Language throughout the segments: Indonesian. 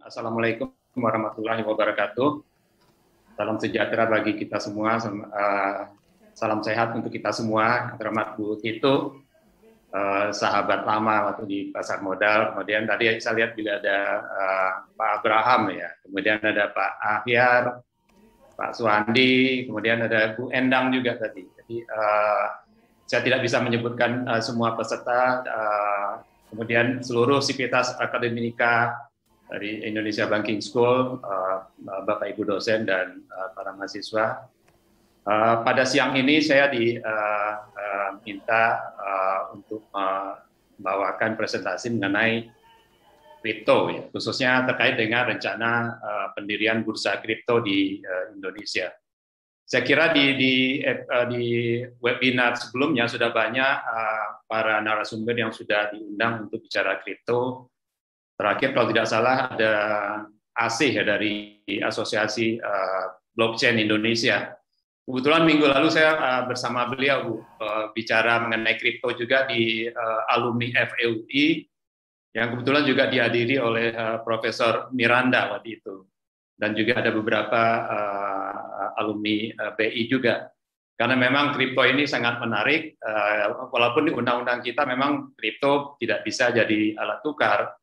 Assalamualaikum warahmatullahi wabarakatuh. Salam sejahtera bagi kita semua. Salam sehat untuk kita semua. Terhormat Bu Tito, sahabat lama waktu di pasar modal. Kemudian tadi saya lihat juga ada Pak Abraham ya. Kemudian ada Pak Ahyar, Pak Suwandi. Kemudian ada Bu Endang juga tadi. Jadi saya tidak bisa menyebutkan semua peserta. Kemudian seluruh sivitas akademika dari Indonesia Banking School, Bapak Ibu dosen dan para mahasiswa. Pada siang ini saya diminta untuk membawakan presentasi mengenai kripto, ya, khususnya terkait dengan rencana pendirian bursa kripto di Indonesia. Saya kira di webinar sebelumnya sudah banyak para narasumber yang sudah diundang untuk bicara kripto. Terakhir kalau tidak salah ada Asih ya dari Asosiasi Blockchain Indonesia. Kebetulan minggu lalu saya bersama beliau Bu, bicara mengenai kripto juga di alumni FEUI yang kebetulan juga dihadiri oleh Profesor Miranda waktu itu. Dan juga ada beberapa alumni BI juga. Karena memang kripto ini sangat menarik, walaupun di undang-undang kita memang kripto tidak bisa jadi alat tukar,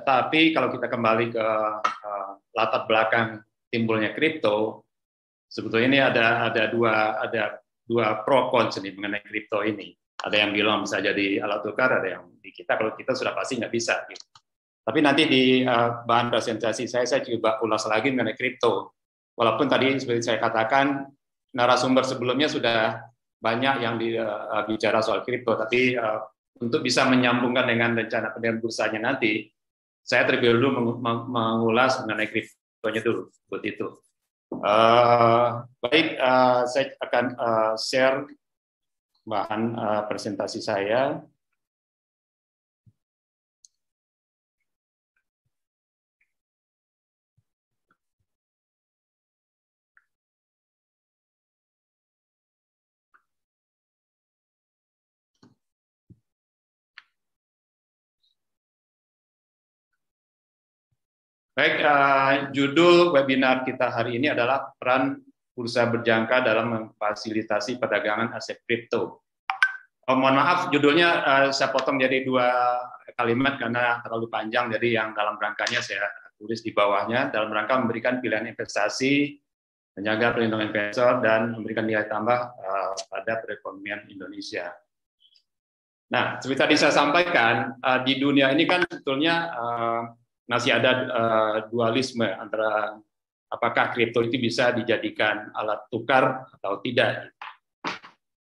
tapi kalau kita kembali ke latar belakang timbulnya kripto, sebetulnya ini ada dua pro kontra mengenai kripto ini. Ada yang bilang bisa jadi alat tukar, ada yang di kita kalau kita sudah pasti nggak bisa. Gitu. Tapi nanti di bahan presentasi saya coba ulas lagi mengenai kripto. Walaupun tadi seperti saya katakan, narasumber sebelumnya sudah banyak yang bicara soal kripto, tapi untuk bisa menyambungkan dengan rencana pendirian bursanya nanti, saya terlebih dulu mengulas mengenai kriptonya dulu, buat itu. Baik, saya akan share bahan presentasi saya. Baik, judul webinar kita hari ini adalah peran bursa berjangka dalam memfasilitasi perdagangan aset kripto. Mohon maaf, judulnya saya potong jadi dua kalimat karena terlalu panjang, jadi yang dalam rangkanya saya tulis di bawahnya, dalam rangka memberikan pilihan investasi, menjaga perlindungan investor, dan memberikan nilai tambah pada perekonomian Indonesia. Nah, seperti tadi saya sampaikan, di dunia ini kan sebetulnya masih ada dualisme antara apakah kripto itu bisa dijadikan alat tukar atau tidak.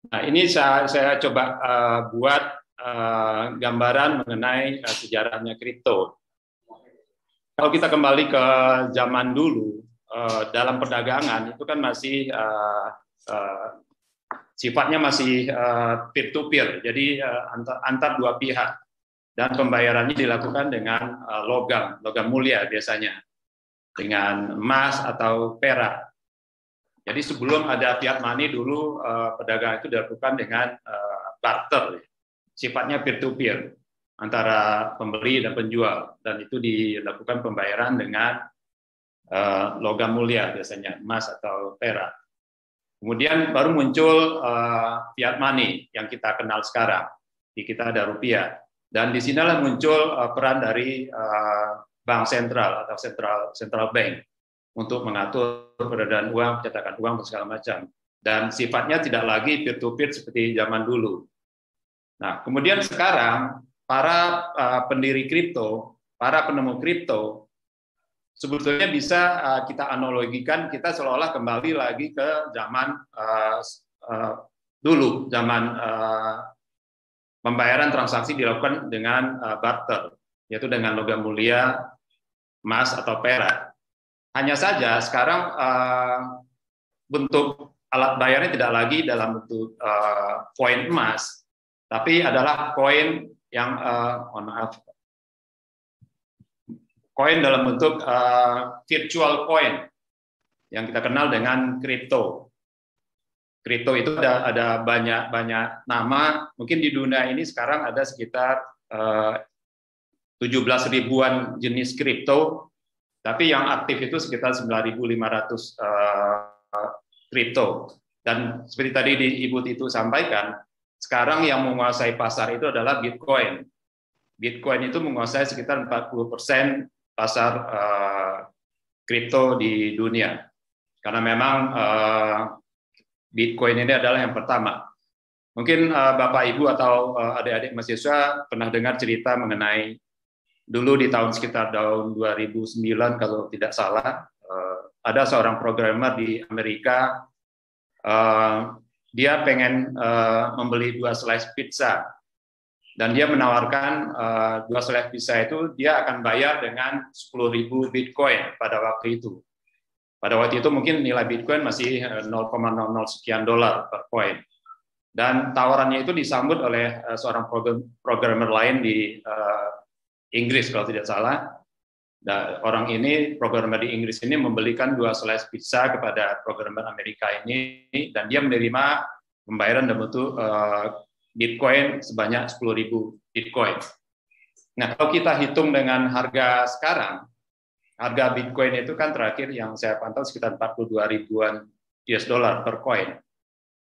Nah, ini saya coba buat gambaran mengenai sejarahnya kripto. Kalau kita kembali ke zaman dulu, dalam perdagangan itu kan masih sifatnya masih peer-to-peer, jadi antar dua pihak. Dan pembayarannya dilakukan dengan logam mulia biasanya, dengan emas atau perak. Jadi sebelum ada fiat money dulu, perdagangan itu dilakukan dengan barter, sifatnya peer-to-peer, antara pembeli dan penjual. Dan itu dilakukan pembayaran dengan logam mulia biasanya, emas atau perak. Kemudian baru muncul fiat money yang kita kenal sekarang. Di kita ada rupiah. Dan di sinilah muncul peran dari bank sentral atau central bank untuk mengatur peredaran uang, pencetakan uang, dan segala macam. Dan sifatnya tidak lagi peer-to-peer seperti zaman dulu. Nah, kemudian sekarang para pendiri kripto, para penemu kripto, sebetulnya bisa kita analogikan, kita seolah-olah kembali lagi ke zaman dulu, zaman pembayaran transaksi dilakukan dengan barter, yaitu dengan logam mulia, emas atau perak. Hanya saja sekarang bentuk alat bayarnya tidak lagi dalam bentuk koin emas, tapi adalah koin yang koin dalam bentuk virtual coin yang kita kenal dengan kripto. Kripto itu ada banyak nama, mungkin di dunia ini sekarang ada sekitar 17 ribuan jenis kripto, tapi yang aktif itu sekitar 9.500 kripto. Dan seperti tadi Ibu Titu sampaikan, sekarang yang menguasai pasar itu adalah Bitcoin. Bitcoin itu menguasai sekitar 40% pasar kripto di dunia. Karena memang Bitcoin ini adalah yang pertama. Mungkin Bapak, Ibu, atau adik-adik mahasiswa pernah dengar cerita mengenai dulu di tahun sekitar tahun 2009 kalau tidak salah, ada seorang programmer di Amerika, dia pengen membeli 2 slice pizza, dan dia menawarkan 2 slice pizza itu dia akan bayar dengan 10.000 Bitcoin pada waktu itu. Pada waktu itu mungkin nilai Bitcoin masih 0,00 sekian dolar per koin. Dan tawarannya itu disambut oleh seorang programmer lain di Inggris kalau tidak salah. Dan orang ini, programmer di Inggris ini membelikan 2 slice pizza kepada programmer Amerika ini, dan dia menerima pembayaran dalam bentuk Bitcoin sebanyak 10.000 Bitcoin. Nah, kalau kita hitung dengan harga sekarang, harga Bitcoin itu kan terakhir yang saya pantau sekitar 42 ribuan US dollar per koin.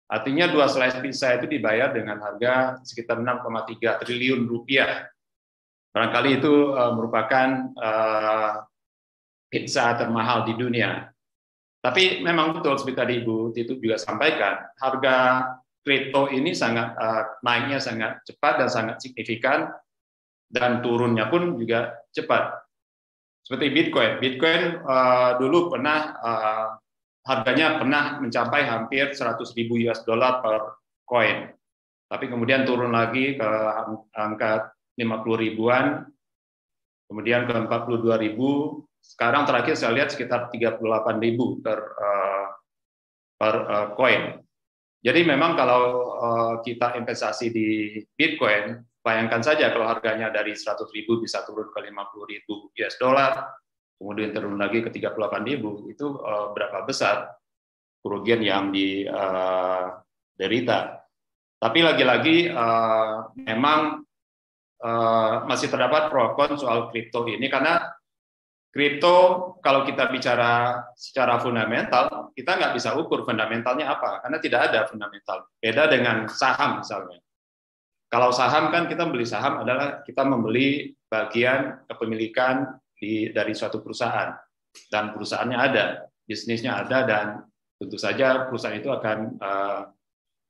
Artinya 2 slice pizza itu dibayar dengan harga sekitar 6,3 triliun rupiah. Barangkali itu merupakan pizza termahal di dunia. Tapi memang betul seperti tadi Ibu Titu juga sampaikan, harga kripto ini sangat naiknya sangat cepat dan sangat signifikan, dan turunnya pun juga cepat. Seperti Bitcoin. Bitcoin dulu pernah harganya pernah mencapai hampir 100.000 US dollar per koin. Tapi kemudian turun lagi ke angka 50 ribuan, kemudian ke 42 ribu, sekarang terakhir saya lihat sekitar 38 ribu per koin. Jadi memang kalau kita investasi di Bitcoin, bayangkan saja kalau harganya dari 100 ribu bisa turun ke 50 ribu US dollar, kemudian turun lagi ke 38 ribu, itu berapa besar kerugian yang diderita. Tapi lagi-lagi memang masih terdapat pro kontra soal kripto ini, karena kripto kalau kita bicara secara fundamental, kita nggak bisa ukur fundamentalnya apa, karena tidak ada fundamental. Beda dengan saham misalnya. Kalau saham kan kita membeli saham adalah kita membeli bagian kepemilikan dari suatu perusahaan, dan perusahaannya ada, bisnisnya ada, dan tentu saja perusahaan itu akan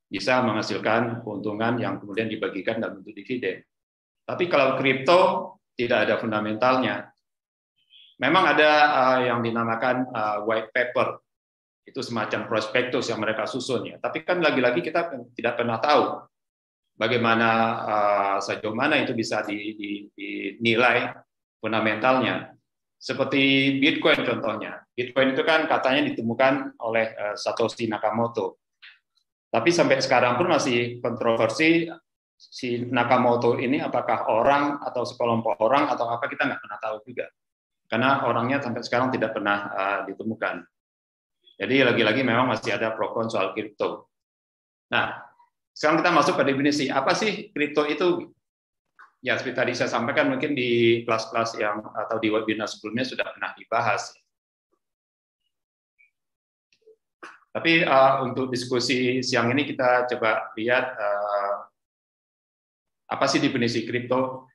bisa menghasilkan keuntungan yang kemudian dibagikan dalam bentuk dividen. Tapi kalau kripto tidak ada fundamentalnya. Memang ada yang dinamakan white paper, itu semacam prospektus yang mereka susun ya. Tapi kan lagi-lagi kita tidak pernah tahu bagaimana sejauh mana itu bisa dinilai fundamentalnya. Seperti Bitcoin contohnya. Bitcoin itu kan katanya ditemukan oleh Satoshi Nakamoto. Tapi sampai sekarang pun masih kontroversi, si Nakamoto ini apakah orang atau sekelompok orang atau apa, kita nggak pernah tahu juga. Karena orangnya sampai sekarang tidak pernah ditemukan. Jadi lagi-lagi memang masih ada pro kontra soal kripto. Nah, sekarang kita masuk ke definisi. Apa sih kripto itu? Ya, seperti tadi saya sampaikan, mungkin di kelas-kelas yang atau di webinar sebelumnya sudah pernah dibahas. Tapi untuk diskusi siang ini kita coba lihat apa sih definisi kripto.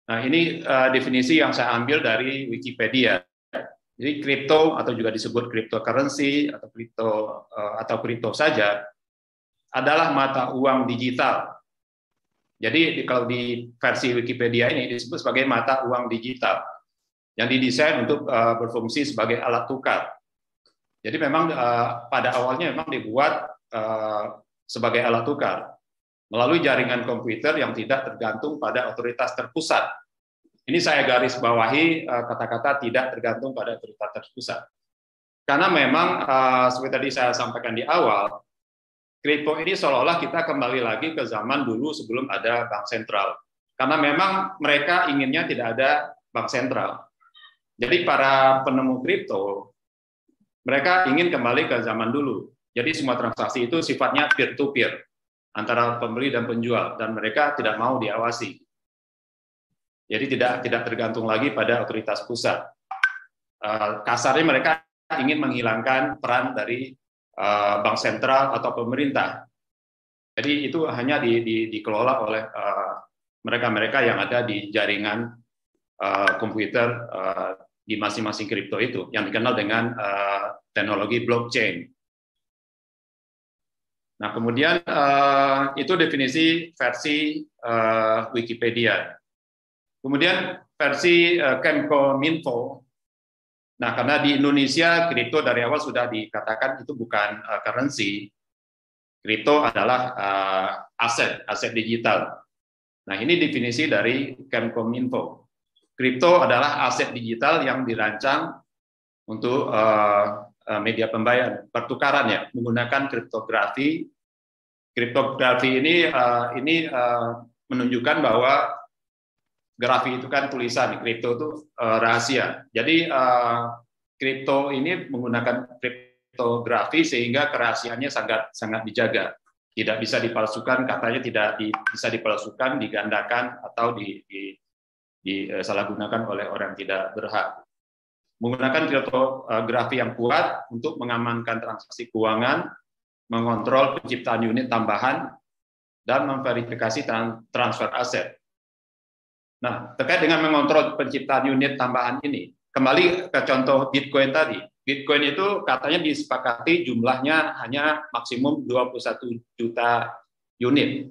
Nah, ini definisi yang saya ambil dari Wikipedia. Jadi kripto atau juga disebut cryptocurrency atau kripto saja adalah mata uang digital. Jadi kalau di versi Wikipedia ini disebut sebagai mata uang digital yang didesain untuk berfungsi sebagai alat tukar. Jadi memang pada awalnya memang dibuat sebagai alat tukar melalui jaringan komputer yang tidak tergantung pada otoritas terpusat. Ini saya garis bawahi kata-kata tidak tergantung pada otoritas terpusat. Karena memang seperti tadi saya sampaikan di awal, kripto ini seolah-olah kita kembali lagi ke zaman dulu sebelum ada bank sentral. Karena memang mereka inginnya tidak ada bank sentral. Jadi para penemu kripto, mereka ingin kembali ke zaman dulu. Jadi semua transaksi itu sifatnya peer-to-peer antara pembeli dan penjual, dan mereka tidak mau diawasi. Jadi tidak tergantung lagi pada otoritas pusat. Kasarnya mereka ingin menghilangkan peran dari bank sentral atau pemerintah. Jadi itu hanya dikelola oleh mereka-mereka yang ada di jaringan komputer di masing-masing kripto itu, yang dikenal dengan teknologi blockchain. Nah, kemudian itu definisi versi Wikipedia. Kemudian versi Kemkominfo. Nah, karena di Indonesia kripto dari awal sudah dikatakan itu bukan currency, kripto adalah aset digital. Nah, ini definisi dari Kemkominfo. Kripto adalah aset digital yang dirancang untuk media pembayaran, pertukaran ya, menggunakan kriptografi. Kriptografi ini menunjukkan bahwa grafi itu kan tulisan, kripto itu rahasia. Jadi kripto ini menggunakan kriptografi sehingga kerahasiaannya sangat dijaga. Tidak bisa dipalsukan, katanya tidak bisa dipalsukan, digandakan atau disalahgunakan oleh orang yang tidak berhak. Menggunakan kriptografi yang kuat untuk mengamankan transaksi keuangan, mengontrol penciptaan unit tambahan, dan memverifikasi transfer aset. Nah, terkait dengan mengontrol penciptaan unit tambahan ini, kembali ke contoh Bitcoin tadi. Bitcoin itu katanya disepakati jumlahnya hanya maksimum 21 juta unit,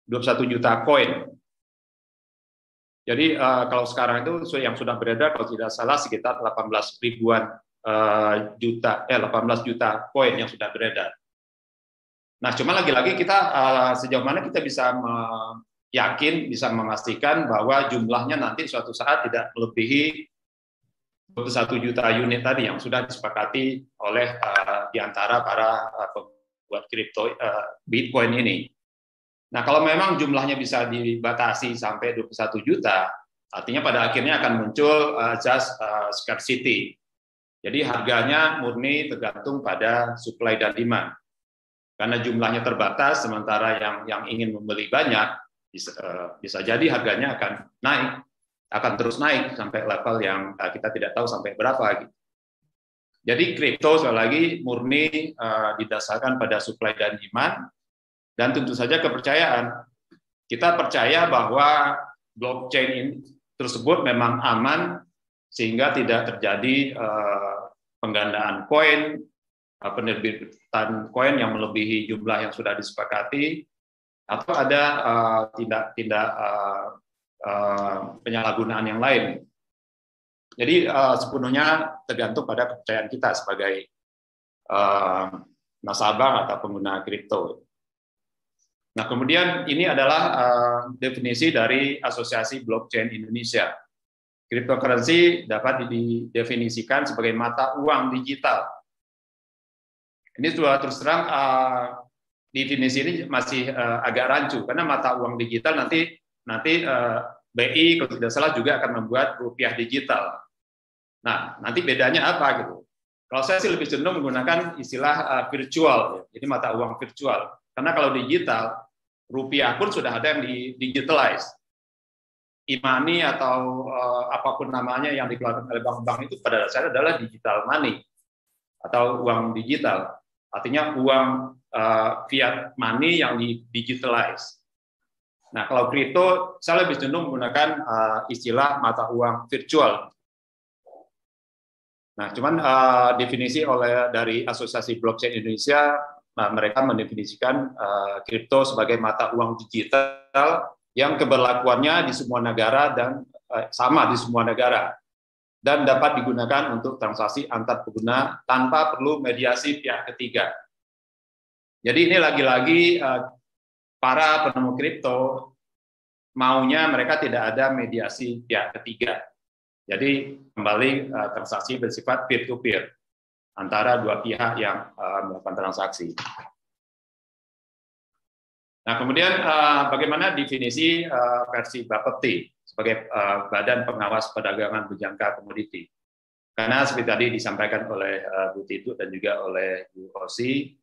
21 juta koin. Jadi kalau sekarang itu yang sudah beredar kalau tidak salah sekitar 18 juta koin yang sudah beredar. Nah, cuma lagi-lagi kita sejauh mana kita bisa yakin, bisa memastikan bahwa jumlahnya nanti suatu saat tidak melebihi 21 juta unit tadi yang sudah disepakati oleh di antara para pembuat kripto Bitcoin ini. Nah, kalau memang jumlahnya bisa dibatasi sampai 21 juta, artinya pada akhirnya akan muncul just scarcity. Jadi harganya murni tergantung pada supply dan demand. Karena jumlahnya terbatas, sementara yang ingin membeli banyak, bisa jadi harganya akan terus naik sampai level yang kita tidak tahu sampai berapa. Gitu. Jadi kripto sekali lagi murni didasarkan pada supply dan demand, dan tentu saja kepercayaan. Kita percaya bahwa blockchain ini tersebut memang aman sehingga tidak terjadi penggandaan koin, penerbitan koin yang melebihi jumlah yang sudah disepakati, atau ada tindak penyalahgunaan yang lain. Jadi sepenuhnya tergantung pada kepercayaan kita sebagai nasabah atau pengguna kripto. Nah, kemudian ini adalah definisi dari Asosiasi Blockchain Indonesia. Cryptocurrency dapat didefinisikan sebagai mata uang digital. Ini sudah terus terang definisi ini masih agak rancu karena mata uang digital nanti BI kalau tidak salah juga akan membuat rupiah digital. Nah, nanti bedanya apa gitu? Kalau saya sih lebih cenderung menggunakan istilah virtual, jadi mata uang virtual. Karena kalau digital, rupiah pun sudah ada yang digitalize. E-money atau apapun namanya yang dikeluarkan oleh bank-bank itu pada dasarnya adalah digital money atau uang digital. Artinya uang fiat money yang digitalize. Nah, kalau kripto, saya lebih cenderung menggunakan istilah mata uang virtual. Nah, cuman definisi dari Asosiasi Blockchain Indonesia, mereka mendefinisikan kripto sebagai mata uang digital yang keberlakuannya di semua negara dan sama di semua negara dan dapat digunakan untuk transaksi antar pengguna tanpa perlu mediasi pihak ketiga. Jadi ini lagi-lagi para penemu kripto maunya mereka tidak ada mediasi pihak ketiga. Jadi kembali transaksi bersifat peer-to-peer antara dua pihak yang melakukan transaksi. Nah, kemudian bagaimana definisi versi Bapepti sebagai Badan Pengawas Perdagangan Berjangka Komoditi? Karena seperti tadi disampaikan oleh Bu Titu dan juga oleh Bu Rosi,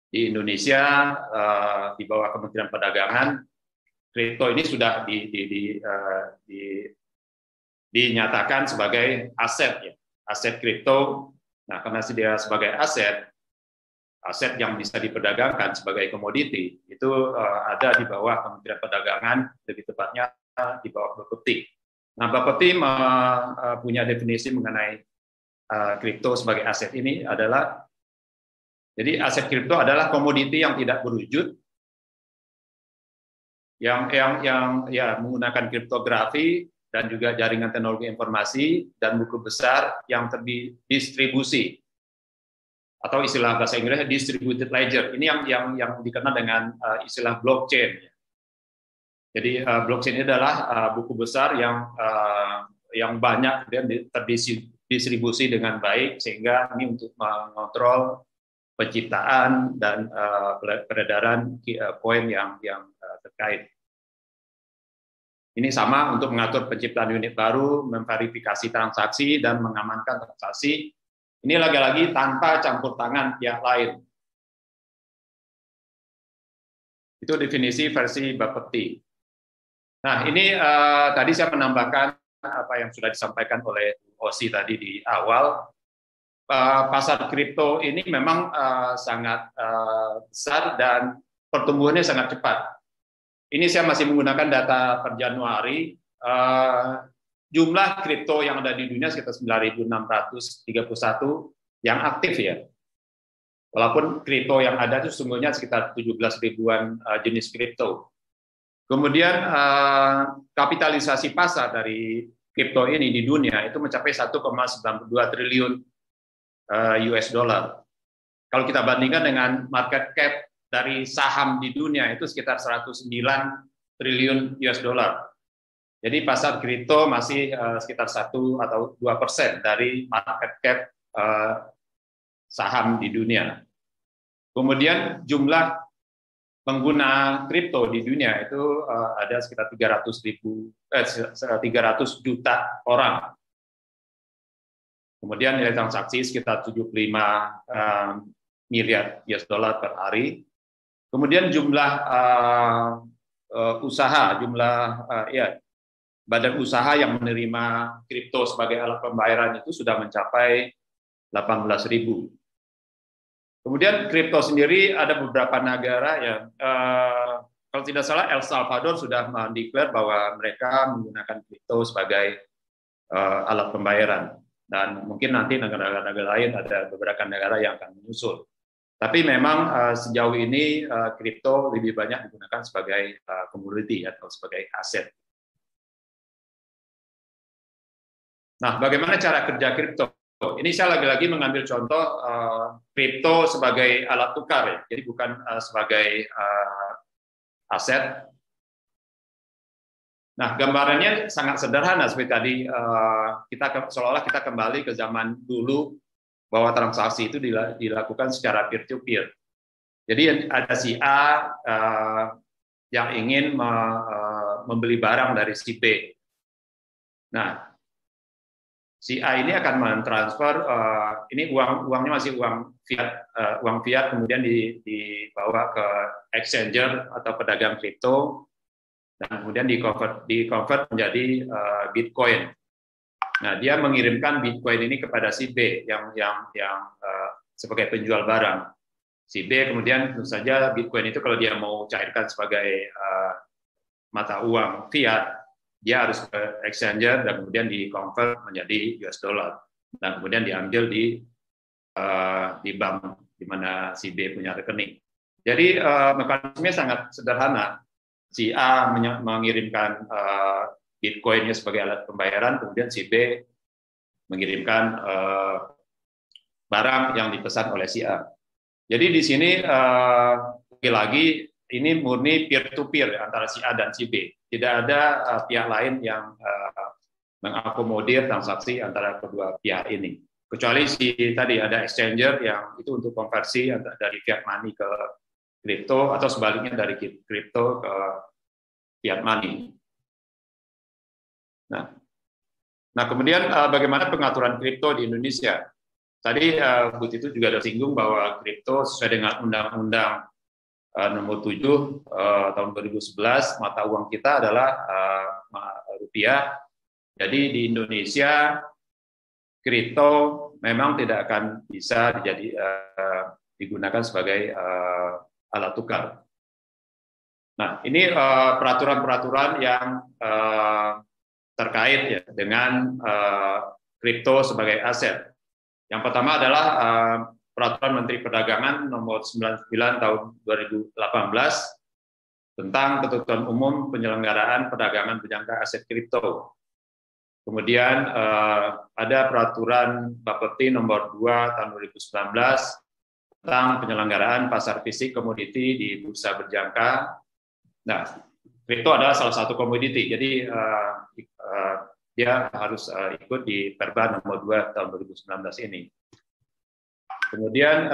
di Indonesia di bawah Kementerian Perdagangan, kripto ini sudah dinyatakan sebagai aset, ya, aset kripto. Nah, karena dia sebagai aset yang bisa diperdagangkan sebagai komoditi, itu ada di bawah Kementerian Perdagangan, lebih tepatnya di bawah Bapepti. Nah, Bapepti punya definisi mengenai kripto sebagai aset ini adalah, jadi aset kripto adalah komoditi yang tidak berwujud, yang ya menggunakan kriptografi dan juga jaringan teknologi informasi dan buku besar yang terdistribusi, atau istilah bahasa Inggrisnya distributed ledger. Ini yang dikenal dengan istilah blockchain. Jadi blockchain ini adalah buku besar yang banyak dan terdistribusi dengan baik, sehingga ini untuk mengontrol penciptaan dan peredaran koin yang terkait. Ini sama untuk mengatur penciptaan unit baru, memverifikasi transaksi, dan mengamankan transaksi. Ini lagi-lagi tanpa campur tangan pihak lain. Itu definisi versi Bapepti. Nah, ini tadi saya menambahkan apa yang sudah disampaikan oleh Osi tadi di awal. Pasar kripto ini memang sangat besar dan pertumbuhannya sangat cepat. Ini saya masih menggunakan data per Januari. Jumlah kripto yang ada di dunia sekitar 9.631 yang aktif, ya. Walaupun kripto yang ada itu sesungguhnya sekitar 17 ribuan jenis kripto. Kemudian kapitalisasi pasar dari kripto ini di dunia itu mencapai 1,92 triliun US dollar. Kalau kita bandingkan dengan market cap dari saham di dunia itu sekitar 109 triliun US dollar. Jadi pasar kripto masih sekitar 1 atau 2% dari market cap saham di dunia. Kemudian jumlah pengguna kripto di dunia itu ada sekitar 300 juta orang. Kemudian nilai transaksi sekitar 75 miliar US dollar per hari. Kemudian jumlah badan usaha yang menerima kripto sebagai alat pembayaran itu sudah mencapai 18.000. Kemudian kripto sendiri ada beberapa negara yang, kalau tidak salah, El Salvador sudah mendeklar bahwa mereka menggunakan kripto sebagai alat pembayaran. Dan mungkin nanti negara-negara lain, ada beberapa negara yang akan menyusul. Tapi memang sejauh ini kripto lebih banyak digunakan sebagai komoditi atau sebagai aset. Nah, bagaimana cara kerja kripto? Ini saya lagi-lagi mengambil contoh kripto sebagai alat tukar, ya. Jadi bukan sebagai aset. Nah, gambarannya sangat sederhana seperti tadi, seolah-olah kita kembali ke zaman dulu, bahwa transaksi itu dilakukan secara peer-to-peer. Jadi ada si A yang ingin membeli barang dari si B. Nah, si A ini akan mentransfer, ini uangnya masih uang fiat, kemudian dibawa ke exchanger atau pedagang kripto, dan kemudian di-convert menjadi Bitcoin. Nah, dia mengirimkan Bitcoin ini kepada si B yang sebagai penjual barang. Si B kemudian tentu saja Bitcoin itu kalau dia mau cairkan sebagai mata uang fiat, dia harus ke exchanger dan kemudian di-convert menjadi US dollar. Dan kemudian diambil di bank di mana si B punya rekening. Jadi mekanismenya sangat sederhana. Si A mengirimkan Bitcoin-nya sebagai alat pembayaran, kemudian si B mengirimkan barang yang dipesan oleh si A. Jadi di sini lagi-lagi ini murni peer-to-peer antara si A dan si B. Tidak ada pihak lain yang mengakomodir transaksi antara kedua pihak ini. Kecuali tadi ada exchanger yang itu untuk konversi dari fiat money ke kripto, atau sebaliknya dari kripto ke fiat money. Nah, kemudian bagaimana pengaturan kripto di Indonesia? Tadi Bud itu juga ada singgung bahwa kripto sesuai dengan Undang-Undang nomor 7 tahun 2011, mata uang kita adalah rupiah, Jadi di Indonesia kripto memang tidak akan bisa digunakan sebagai alat tukar. Nah, ini peraturan-peraturan yang terkait ya dengan kripto sebagai aset. Yang pertama adalah Peraturan Menteri Perdagangan Nomor 99 Tahun 2018 tentang ketentuan umum penyelenggaraan perdagangan berjangka aset kripto. Kemudian ada Peraturan Bapepti Nomor 2 Tahun 2019 tentang penyelenggaraan pasar fisik komoditi di bursa berjangka. Nah, kripto adalah salah satu komoditi, jadi dia harus ikut di Perba Nomor 2 Tahun 2019 ini. Kemudian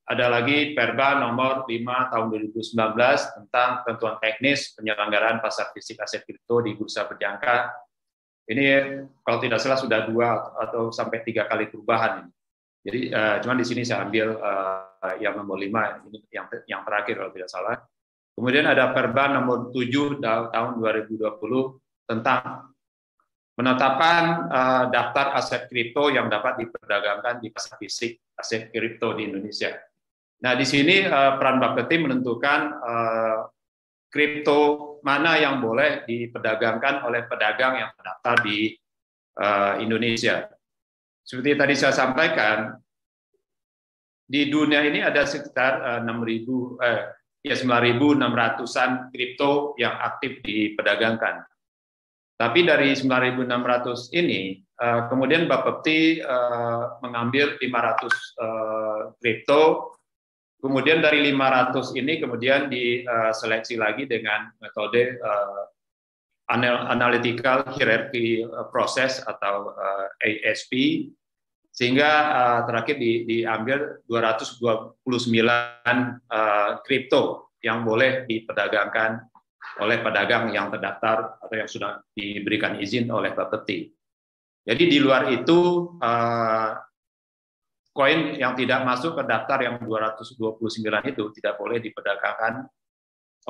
ada lagi Perba Nomor 5 Tahun 2019 tentang ketentuan teknis penyelenggaraan pasar fisik aset kripto di bursa berjangka. Ini kalau tidak salah sudah 2 atau sampai 3 kali perubahan ini. Jadi cuman di sini saya ambil yang nomor 5 ini yang terakhir kalau tidak salah. Kemudian ada Perba Nomor 7 Tahun 2020 tentang penetapan daftar aset kripto yang dapat diperdagangkan di pasar fisik aset kripto di Indonesia. Nah, di sini peran Bapepti menentukan kripto mana yang boleh diperdagangkan oleh pedagang yang terdaftar di Indonesia. Seperti tadi saya sampaikan, di dunia ini ada sekitar 9.600-an kripto yang aktif diperdagangkan. Tapi dari 9.600 ini, kemudian Bapepti mengambil 500 kripto, kemudian dari 500 ini kemudian diseleksi lagi dengan metode Analytical Hierarchy Process atau AHP, sehingga terakhir diambil 229 kripto yang boleh diperdagangkan oleh pedagang yang terdaftar atau yang sudah diberikan izin oleh Bapepti. Jadi di luar itu koin yang tidak masuk ke daftar yang 229 itu tidak boleh diperdagangkan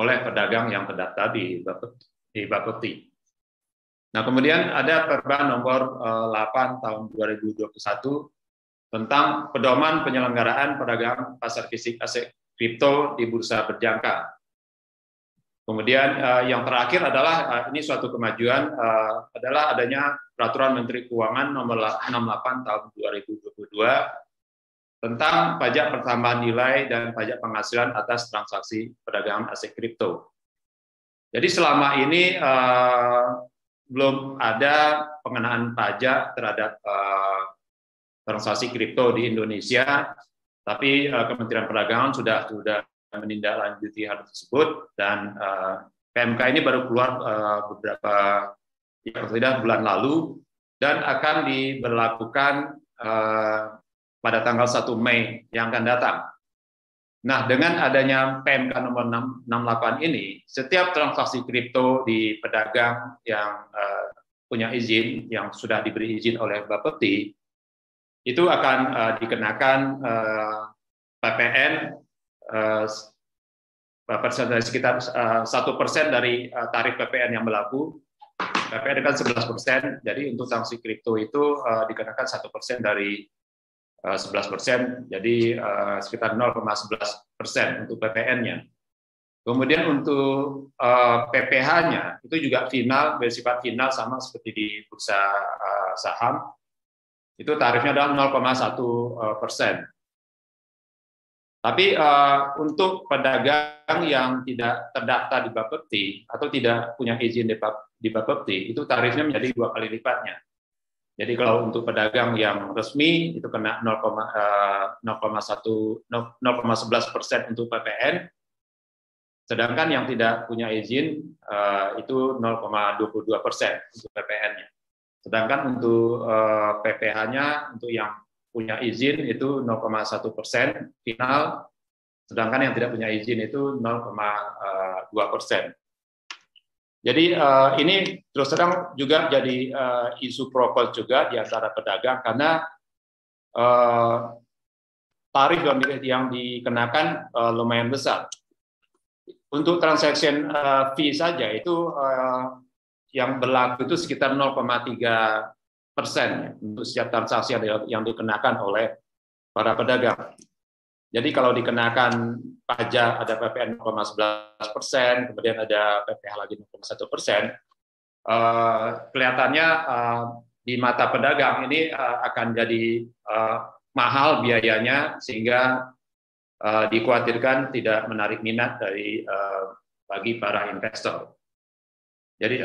oleh pedagang yang terdaftar di Bapepti. Nah, kemudian ada Perba Nomor 8 Tahun 2021 tentang pedoman penyelenggaraan perdagangan pasar fisik aset kripto di bursa berjangka. Kemudian yang terakhir adalah ini suatu kemajuan adalah adanya Peraturan Menteri Keuangan Nomor 68 Tahun 2022 tentang pajak pertambahan nilai dan pajak penghasilan atas transaksi perdagangan aset kripto. Jadi selama ini belum ada pengenaan pajak terhadap transaksi kripto di Indonesia, tapi Kementerian Perdagangan sudah menindaklanjuti hal tersebut, dan PMK ini baru keluar beberapa bulan lalu dan akan diberlakukan pada tanggal 1 Mei yang akan datang. Nah, dengan adanya PMK nomor 68 ini, setiap transaksi kripto di pedagang yang punya izin, yang sudah diberi izin oleh Bapepti, itu akan dikenakan PPN sekitar 1% dari tarif PPN yang berlaku. PPN kan 11%, jadi untuk transaksi kripto itu dikenakan 1% dari 11%, jadi sekitar 0,11% untuk PPN-nya. Kemudian untuk PPh-nya itu juga final, bersifat final sama seperti di bursa saham, itu tarifnya adalah 0,1%. Tapi untuk pedagang yang tidak terdaftar di Bapepti atau tidak punya izin di Bapepti, itu tarifnya menjadi 2 kali lipatnya. Jadi kalau untuk pedagang yang resmi itu kena 0,11% untuk PPN, sedangkan yang tidak punya izin itu 0,22% untuk PPN-nya. Sedangkan untuk PPh-nya untuk yang punya izin itu 0,1% final, sedangkan yang tidak punya izin itu 0,2%. Jadi ini terus terang juga jadi isu pro kontra juga di antara pedagang, karena tarif yang dikenakan lumayan besar. Untuk transaction fee saja itu yang berlaku itu sekitar 0,3% untuk setiap transaksi yang dikenakan oleh para pedagang. Jadi kalau dikenakan pajak ada PPN 0,11%, kemudian ada PPh lagi 0,1%, kelihatannya di mata pedagang ini akan jadi mahal biayanya, sehingga dikhawatirkan tidak menarik minat bagi para investor. Jadi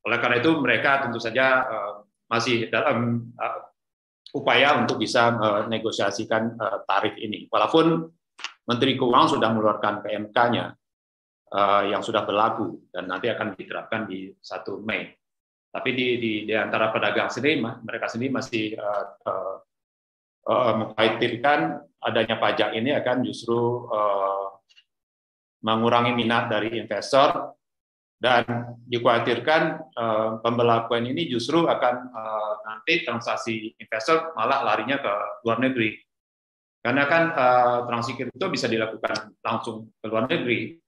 oleh karena itu mereka tentu saja masih dalam upaya untuk bisa menegosiasikan tarif ini. Walaupun Menteri Keuangan sudah mengeluarkan PMK-nya yang sudah berlaku dan nanti akan diterapkan di 1 Mei. Tapi di antara pedagang sendiri, mereka sendiri masih mengkhawatirkan adanya pajak ini akan justru mengurangi minat dari investor, dan dikhawatirkan pembelakuan ini justru akan nanti transaksi investor malah larinya ke luar negeri. Karena kan transaksi kripto bisa dilakukan langsung ke luar negeri.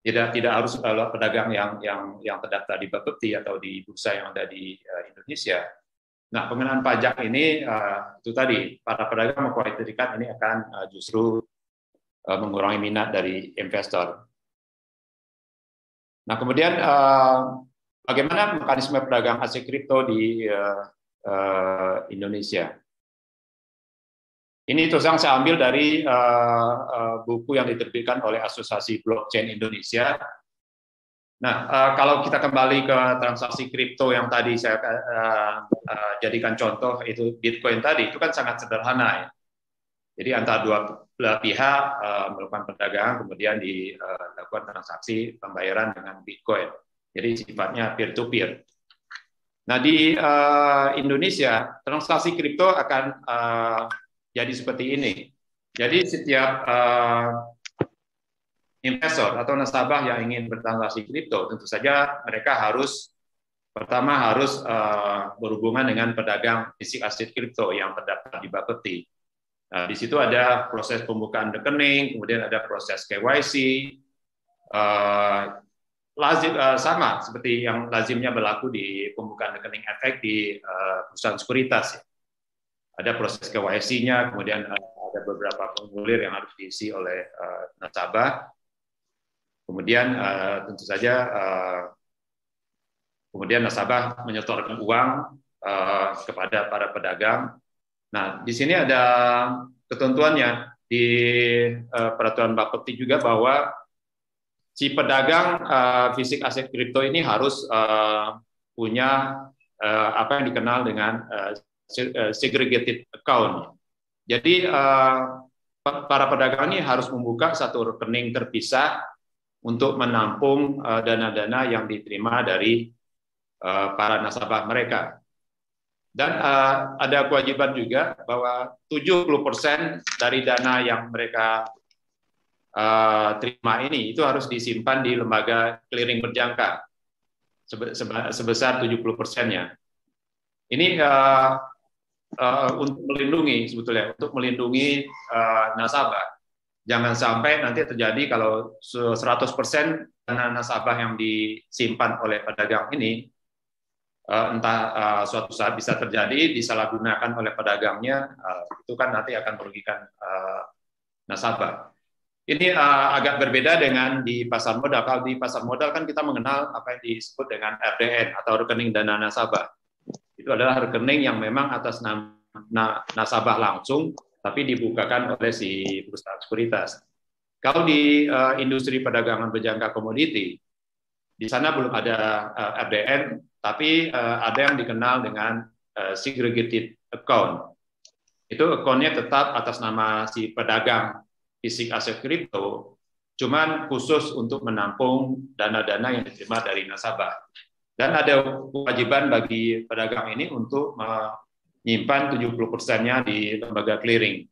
Tidak harus pedagang yang terdaftar di Bapepti atau di bursa yang ada di Indonesia. Nah, pengenaan pajak ini itu tadi para pedagang mengkhawatirkan ini akan justru mengurangi minat dari investor. Nah, kemudian bagaimana mekanisme pedagang aset kripto di Indonesia? Ini terus yang saya ambil dari buku yang diterbitkan oleh Asosiasi Blockchain Indonesia. Nah, kalau kita kembali ke transaksi kripto yang tadi saya jadikan contoh, itu Bitcoin tadi, itu kan sangat sederhana ya. Jadi antara dua belah pihak melakukan perdagangan, kemudian dilakukan transaksi pembayaran dengan Bitcoin. Jadi sifatnya peer-to-peer. Nah, di Indonesia transaksi kripto akan jadi seperti ini. Jadi setiap investor atau nasabah yang ingin bertransaksi kripto, tentu saja mereka pertama harus berhubungan dengan pedagang fisik aset kripto yang terdaftar di Bapepti. Nah, di situ ada proses pembukaan rekening, kemudian ada proses KYC, sama seperti yang lazimnya berlaku di pembukaan rekening efek di perusahaan sekuritas. Ada proses KYC-nya, kemudian ada beberapa formulir yang harus diisi oleh nasabah. Kemudian tentu saja kemudian nasabah menyetorkan uang kepada para pedagang. Nah, di sini ada ketentuannya di peraturan Bapepti juga bahwa si pedagang fisik aset kripto ini harus punya apa yang dikenal dengan segregated account. Jadi para pedagang ini harus membuka satu rekening terpisah untuk menampung dana-dana yang diterima dari para nasabah mereka. Dan ada kewajiban juga bahwa 70% dari dana yang mereka terima ini itu harus disimpan di lembaga clearing berjangka sebesar 70%-nya. Ini untuk melindungi sebetulnya, untuk melindungi nasabah. Jangan sampai nanti terjadi kalau 100% dana nasabah yang disimpan oleh pedagang ini entah suatu saat bisa terjadi disalahgunakan oleh pedagangnya, itu kan nanti akan merugikan nasabah. Ini agak berbeda dengan di pasar modal. Kalau di pasar modal kan kita mengenal apa yang disebut dengan RDN atau rekening dana nasabah. Itu adalah rekening yang memang atas nama nasabah langsung, tapi dibukakan oleh si perusahaan sekuritas. Kalau di industri perdagangan berjangka komoditi, di sana belum ada RDN, tapi ada yang dikenal dengan segregated account. Itu account-nya tetap atas nama si pedagang fisik aset kripto, cuman khusus untuk menampung dana-dana yang diterima dari nasabah. Dan ada kewajiban bagi pedagang ini untuk menyimpan 70%-nya di lembaga clearing,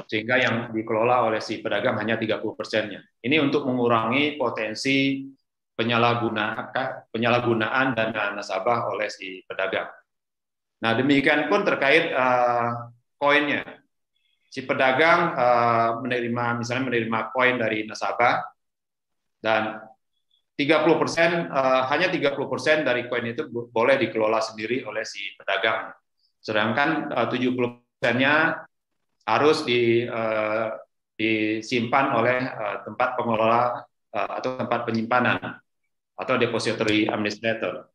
sehingga yang dikelola oleh si pedagang hanya 30%-nya. Ini untuk mengurangi potensi penyalahgunaan dana nasabah oleh si pedagang. Nah, demikian pun terkait koinnya. Si pedagang misalnya menerima koin dari nasabah, dan 30%, hanya 30% dari koin itu boleh dikelola sendiri oleh si pedagang. Sedangkan 70%-nya harus disimpan oleh tempat pengelola atau tempat penyimpanan atau depository administrator.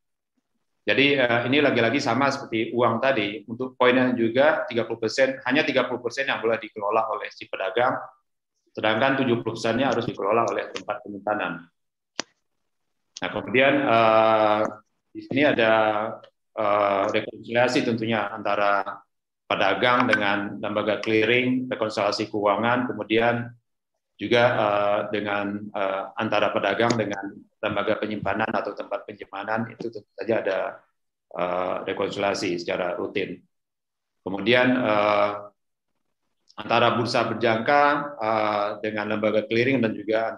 Jadi ini lagi-lagi sama seperti uang tadi, untuk koinnya juga 30%, hanya 30% yang boleh dikelola oleh si pedagang, sedangkan 70%-nya harus dikelola oleh tempat penyimpanan. Nah, kemudian di sini ada rekonsiliasi tentunya antara pedagang dengan lembaga clearing, rekonsiliasi keuangan, kemudian juga dengan antara pedagang dengan lembaga penyimpanan atau tempat penyimpanan, itu tentu saja ada rekonsiliasi secara rutin. Kemudian antara bursa berjangka dengan lembaga clearing dan juga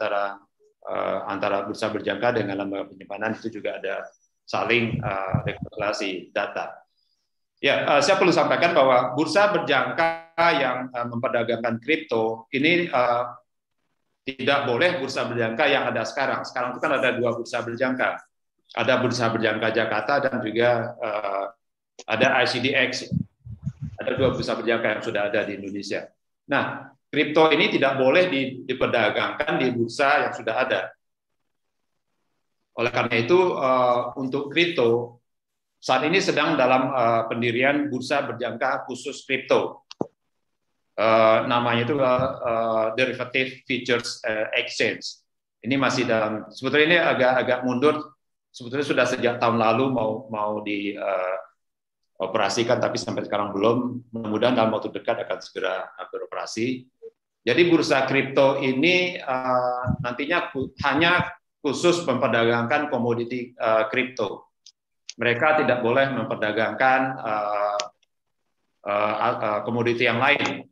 antara bursa berjangka dengan lembaga penyimpanan itu juga ada saling rekonsiliasi data. Ya, saya perlu sampaikan bahwa bursa berjangka yang memperdagangkan kripto ini tidak boleh bursa berjangka yang ada sekarang. Sekarang itu kan ada 2 bursa berjangka. Ada bursa berjangka Jakarta dan juga ada ICDX. Ada 2 bursa berjangka yang sudah ada di Indonesia. Nah, kripto ini tidak boleh diperdagangkan di bursa yang sudah ada. Oleh karena itu, untuk kripto, saat ini sedang dalam pendirian bursa berjangka khusus kripto. Namanya itu Derivative Futures Exchange. Ini masih dalam, sebetulnya ini agak mundur, sebetulnya sudah sejak tahun lalu mau dioperasikan, tapi sampai sekarang belum. Mudah-mudahan dalam waktu dekat akan segera beroperasi. Jadi bursa kripto ini nantinya hanya khusus memperdagangkan komoditi kripto. Mereka tidak boleh memperdagangkan komoditi yang lain,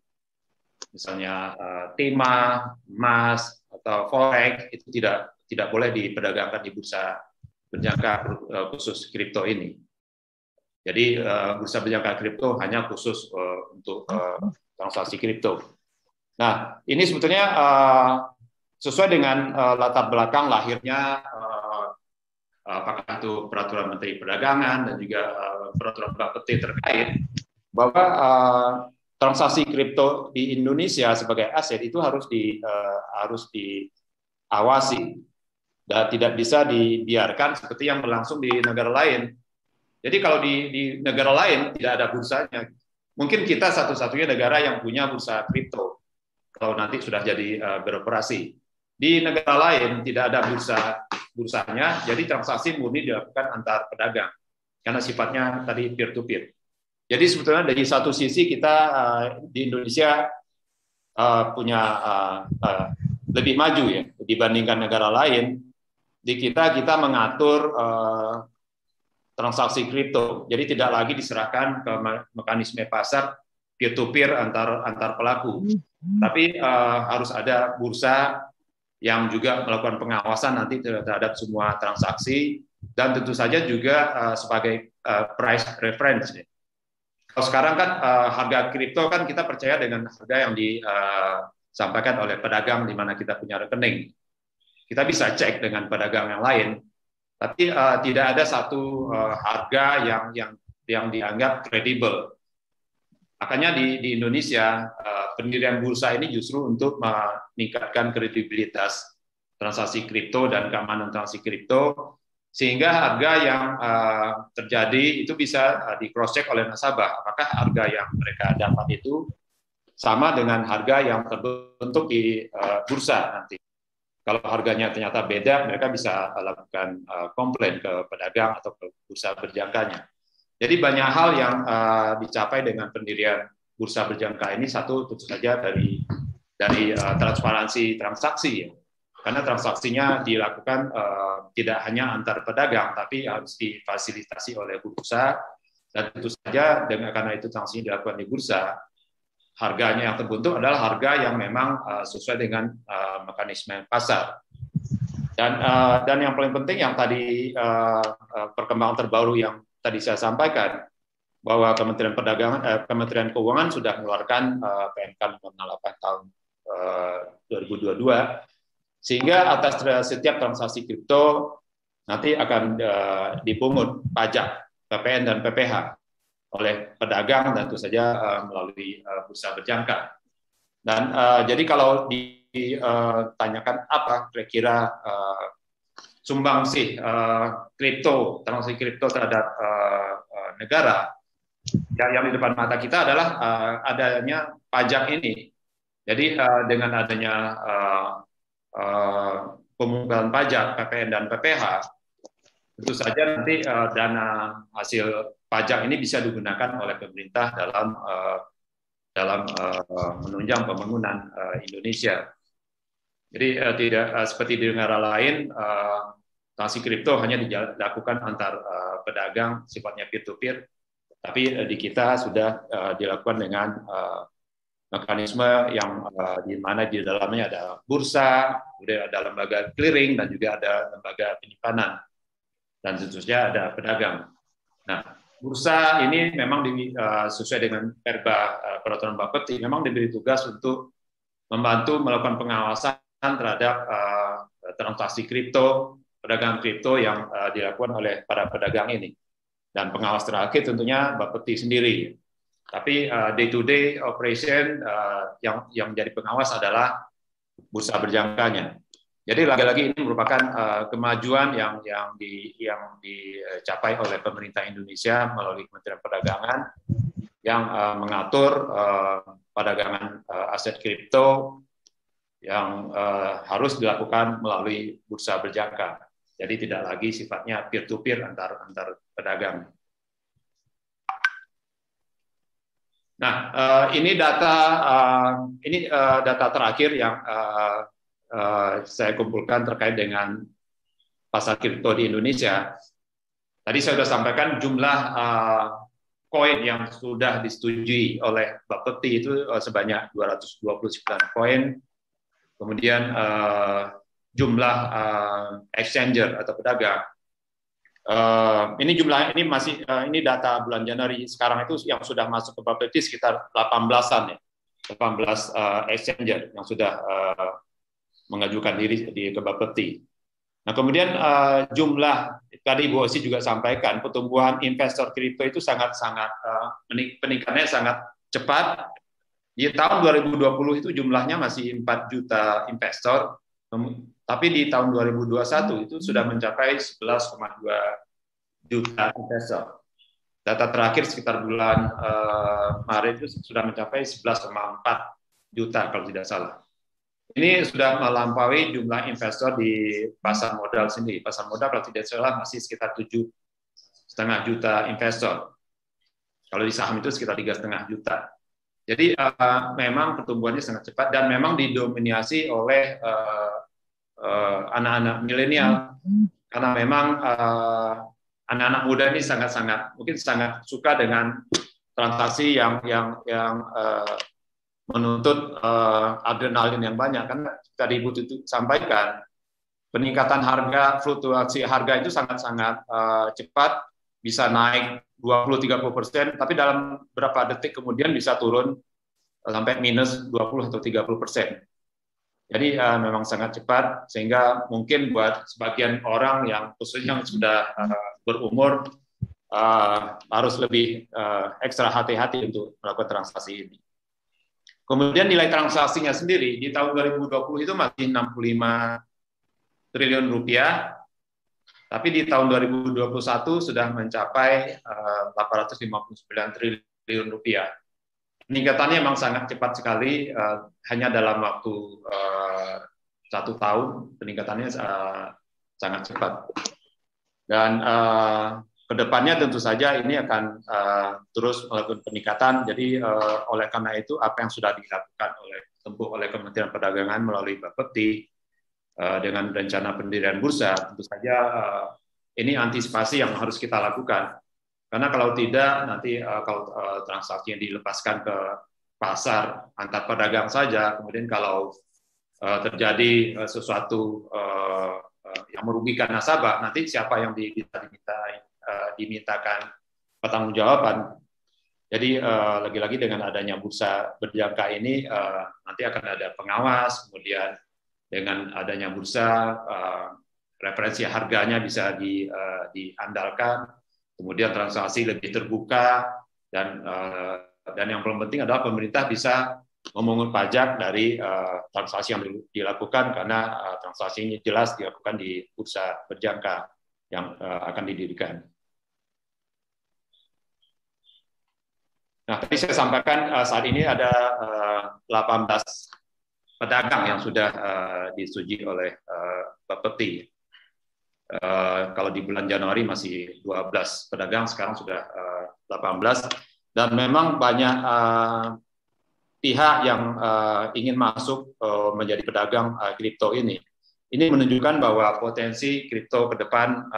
misalnya timah, emas, atau forex, itu tidak boleh diperdagangkan di bursa berjangka khusus kripto ini. Jadi bursa berjangka kripto hanya khusus untuk transaksi kripto. Nah, ini sebetulnya sesuai dengan latar belakang lahirnya apakah itu peraturan Menteri Perdagangan dan juga peraturan Bapeti terkait, bahwa transaksi kripto di Indonesia sebagai aset itu harus diawasi dan tidak bisa dibiarkan seperti yang berlangsung di negara lain. Jadi kalau di negara lain tidak ada bursanya, mungkin kita satu-satunya negara yang punya bursa kripto kalau nanti sudah jadi beroperasi. Di negara lain tidak ada bursanya, jadi transaksi murni dilakukan antar pedagang karena sifatnya tadi peer to peer. Jadi sebetulnya dari satu sisi kita di Indonesia punya lebih maju ya dibandingkan negara lain. Di kita mengatur transaksi kripto, jadi tidak lagi diserahkan ke mekanisme pasar peer to peer antar pelaku, tapi harus ada bursa yang juga melakukan pengawasan nanti terhadap semua transaksi dan tentu saja juga sebagai price reference. Kalau sekarang kan harga kripto kan kita percaya dengan harga yang disampaikan oleh pedagang di mana kita punya rekening. Kita bisa cek dengan pedagang yang lain, tapi tidak ada satu harga yang dianggap kredibel. Makanya di Indonesia pendirian bursa ini justru untuk meningkatkan kredibilitas transaksi kripto dan keamanan transaksi kripto, sehingga harga yang terjadi itu bisa di cross check oleh nasabah apakah harga yang mereka dapat itu sama dengan harga yang terbentuk di bursa nanti. Kalau harganya ternyata beda, mereka bisa lakukan komplain ke pedagang atau ke bursa berjangkanya. Jadi banyak hal yang dicapai dengan pendirian bursa berjangka ini. Satu tentu saja dari transparansi transaksi, ya. Karena transaksinya dilakukan tidak hanya antar pedagang, tapi harus difasilitasi oleh bursa, dan tentu saja karena itu transaksinya dilakukan di bursa, harganya yang terbentuk adalah harga yang memang sesuai dengan mekanisme pasar. Dan yang paling penting yang tadi perkembangan terbaru yang tadi saya sampaikan, bahwa Kementerian Keuangan sudah mengeluarkan PMK nomor 8 tahun 2022 Sehingga atas setiap transaksi kripto nanti akan dipungut pajak PPN dan PPh oleh pedagang dan tentu saja melalui bursa berjangka. Dan jadi kalau ditanyakan apa kira-kira sumbangsih kripto, transaksi kripto terhadap negara, yang di depan mata kita adalah adanya pajak ini. Jadi dengan adanya pemungutan pajak PPN dan PPh, tentu saja nanti dana hasil pajak ini bisa digunakan oleh pemerintah dalam menunjang pembangunan Indonesia. Jadi tidak seperti di negara lain, transaksi kripto hanya dilakukan antar pedagang, sifatnya peer-to-peer, tapi di kita sudah dilakukan dengan mekanisme yang di mana di dalamnya ada bursa, kemudian ada lembaga clearing, dan juga ada lembaga penyimpanan, dan tentu saja ada pedagang. Nah, bursa ini memang sesuai dengan peraturan Bapepti, memang diberi tugas untuk membantu melakukan pengawasan terhadap transaksi kripto, pedagang kripto yang dilakukan oleh para pedagang ini. Dan pengawas terakhir tentunya Bapepti sendiri. Tapi day-to-day operation yang menjadi pengawas adalah bursa berjangkanya. Jadi lagi-lagi ini merupakan kemajuan yang dicapai oleh pemerintah Indonesia melalui Kementerian Perdagangan yang mengatur perdagangan aset kripto yang harus dilakukan melalui bursa berjangka. Jadi tidak lagi sifatnya peer-to-peer antar pedagang. Nah, ini data terakhir yang saya kumpulkan terkait dengan pasar kripto di Indonesia. Tadi saya sudah sampaikan jumlah koin yang sudah disetujui oleh Bapepti itu sebanyak 229 koin. Kemudian jumlah exchanger atau pedagang. Ini data bulan Januari sekarang itu yang sudah masuk ke Bapepti sekitar 18-an ya. 18 exchanger yang sudah mengajukan diri ke Bapepti. Nah, kemudian jumlah tadi Bu Osi juga sampaikan pertumbuhan investor kripto itu sangat-sangat peningkatannya sangat cepat. Di tahun 2020 itu jumlahnya masih 4 juta investor. Tapi di tahun 2021 itu sudah mencapai 11,2 juta investor. Data terakhir sekitar bulan Maret itu sudah mencapai 11,4 juta kalau tidak salah. Ini sudah melampaui jumlah investor di pasar modal sendiri. Pasar modal kalau tidak salah masih sekitar 7,5 juta investor. Kalau di saham itu sekitar 3,5 juta. Jadi memang pertumbuhannya sangat cepat dan memang didominasi oleh anak-anak milenial, karena memang anak-anak muda ini mungkin sangat suka dengan transaksi yang menuntut adrenalin yang banyak. Karena tadi Ibu Tutu sampaikan peningkatan harga, fluktuasi harga itu sangat-sangat cepat, bisa naik 20-30%, tapi dalam beberapa detik kemudian bisa turun sampai minus 20 atau 30%. Jadi memang sangat cepat, sehingga mungkin buat sebagian orang yang khususnya yang sudah berumur harus lebih ekstra hati-hati untuk melakukan transaksi ini. Kemudian nilai transaksinya sendiri di tahun 2020 itu masih 65 triliun rupiah, tapi di tahun 2021 sudah mencapai 859 triliun rupiah. Peningkatannya memang sangat cepat sekali, hanya dalam waktu 1 tahun peningkatannya sangat cepat. Dan kedepannya tentu saja ini akan terus melakukan peningkatan. Jadi oleh karena itu apa yang sudah dilakukan oleh Kementerian Perdagangan melalui Bapepti dengan rencana pendirian bursa, tentu saja ini antisipasi yang harus kita lakukan. Karena kalau tidak, nanti kalau transaksi yang dilepaskan ke pasar antar pedagang saja, kemudian kalau terjadi sesuatu yang merugikan nasabah, nanti siapa yang dimintakan pertanggungjawaban. Jadi lagi-lagi dengan adanya bursa berjangka ini, nanti akan ada pengawas, kemudian dengan adanya bursa, referensi harganya bisa diandalkan, kemudian transaksi lebih terbuka, dan yang paling penting adalah pemerintah bisa memungut pajak dari transaksi yang dilakukan, karena transaksi ini jelas dilakukan di bursa berjangka yang akan didirikan. Nah, tadi saya sampaikan saat ini ada 18 pedagang yang sudah disetujui oleh Bapepti. Kalau di bulan Januari masih 12 pedagang, sekarang sudah 18, dan memang banyak pihak yang ingin masuk menjadi pedagang kripto ini. Ini menunjukkan bahwa potensi kripto ke depan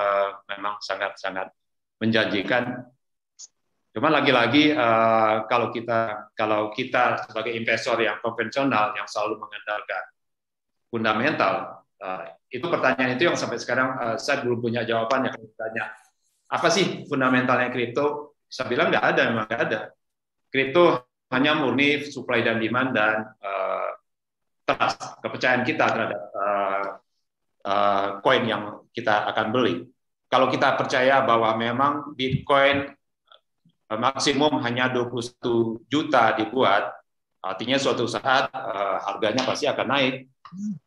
memang sangat-sangat menjanjikan. Cuma lagi-lagi kalau kita sebagai investor yang konvensional yang selalu mengandalkan fundamental, itu pertanyaan itu yang sampai sekarang saya belum punya jawabannya. Kalau ditanya apa sih fundamentalnya kripto, saya bilang nggak ada, memang nggak ada. Kripto hanya murni supply dan demand dan trust, kepercayaan kita terhadap koin yang kita akan beli. Kalau kita percaya bahwa memang Bitcoin maksimum hanya 21 juta dibuat, artinya suatu saat harganya pasti akan naik,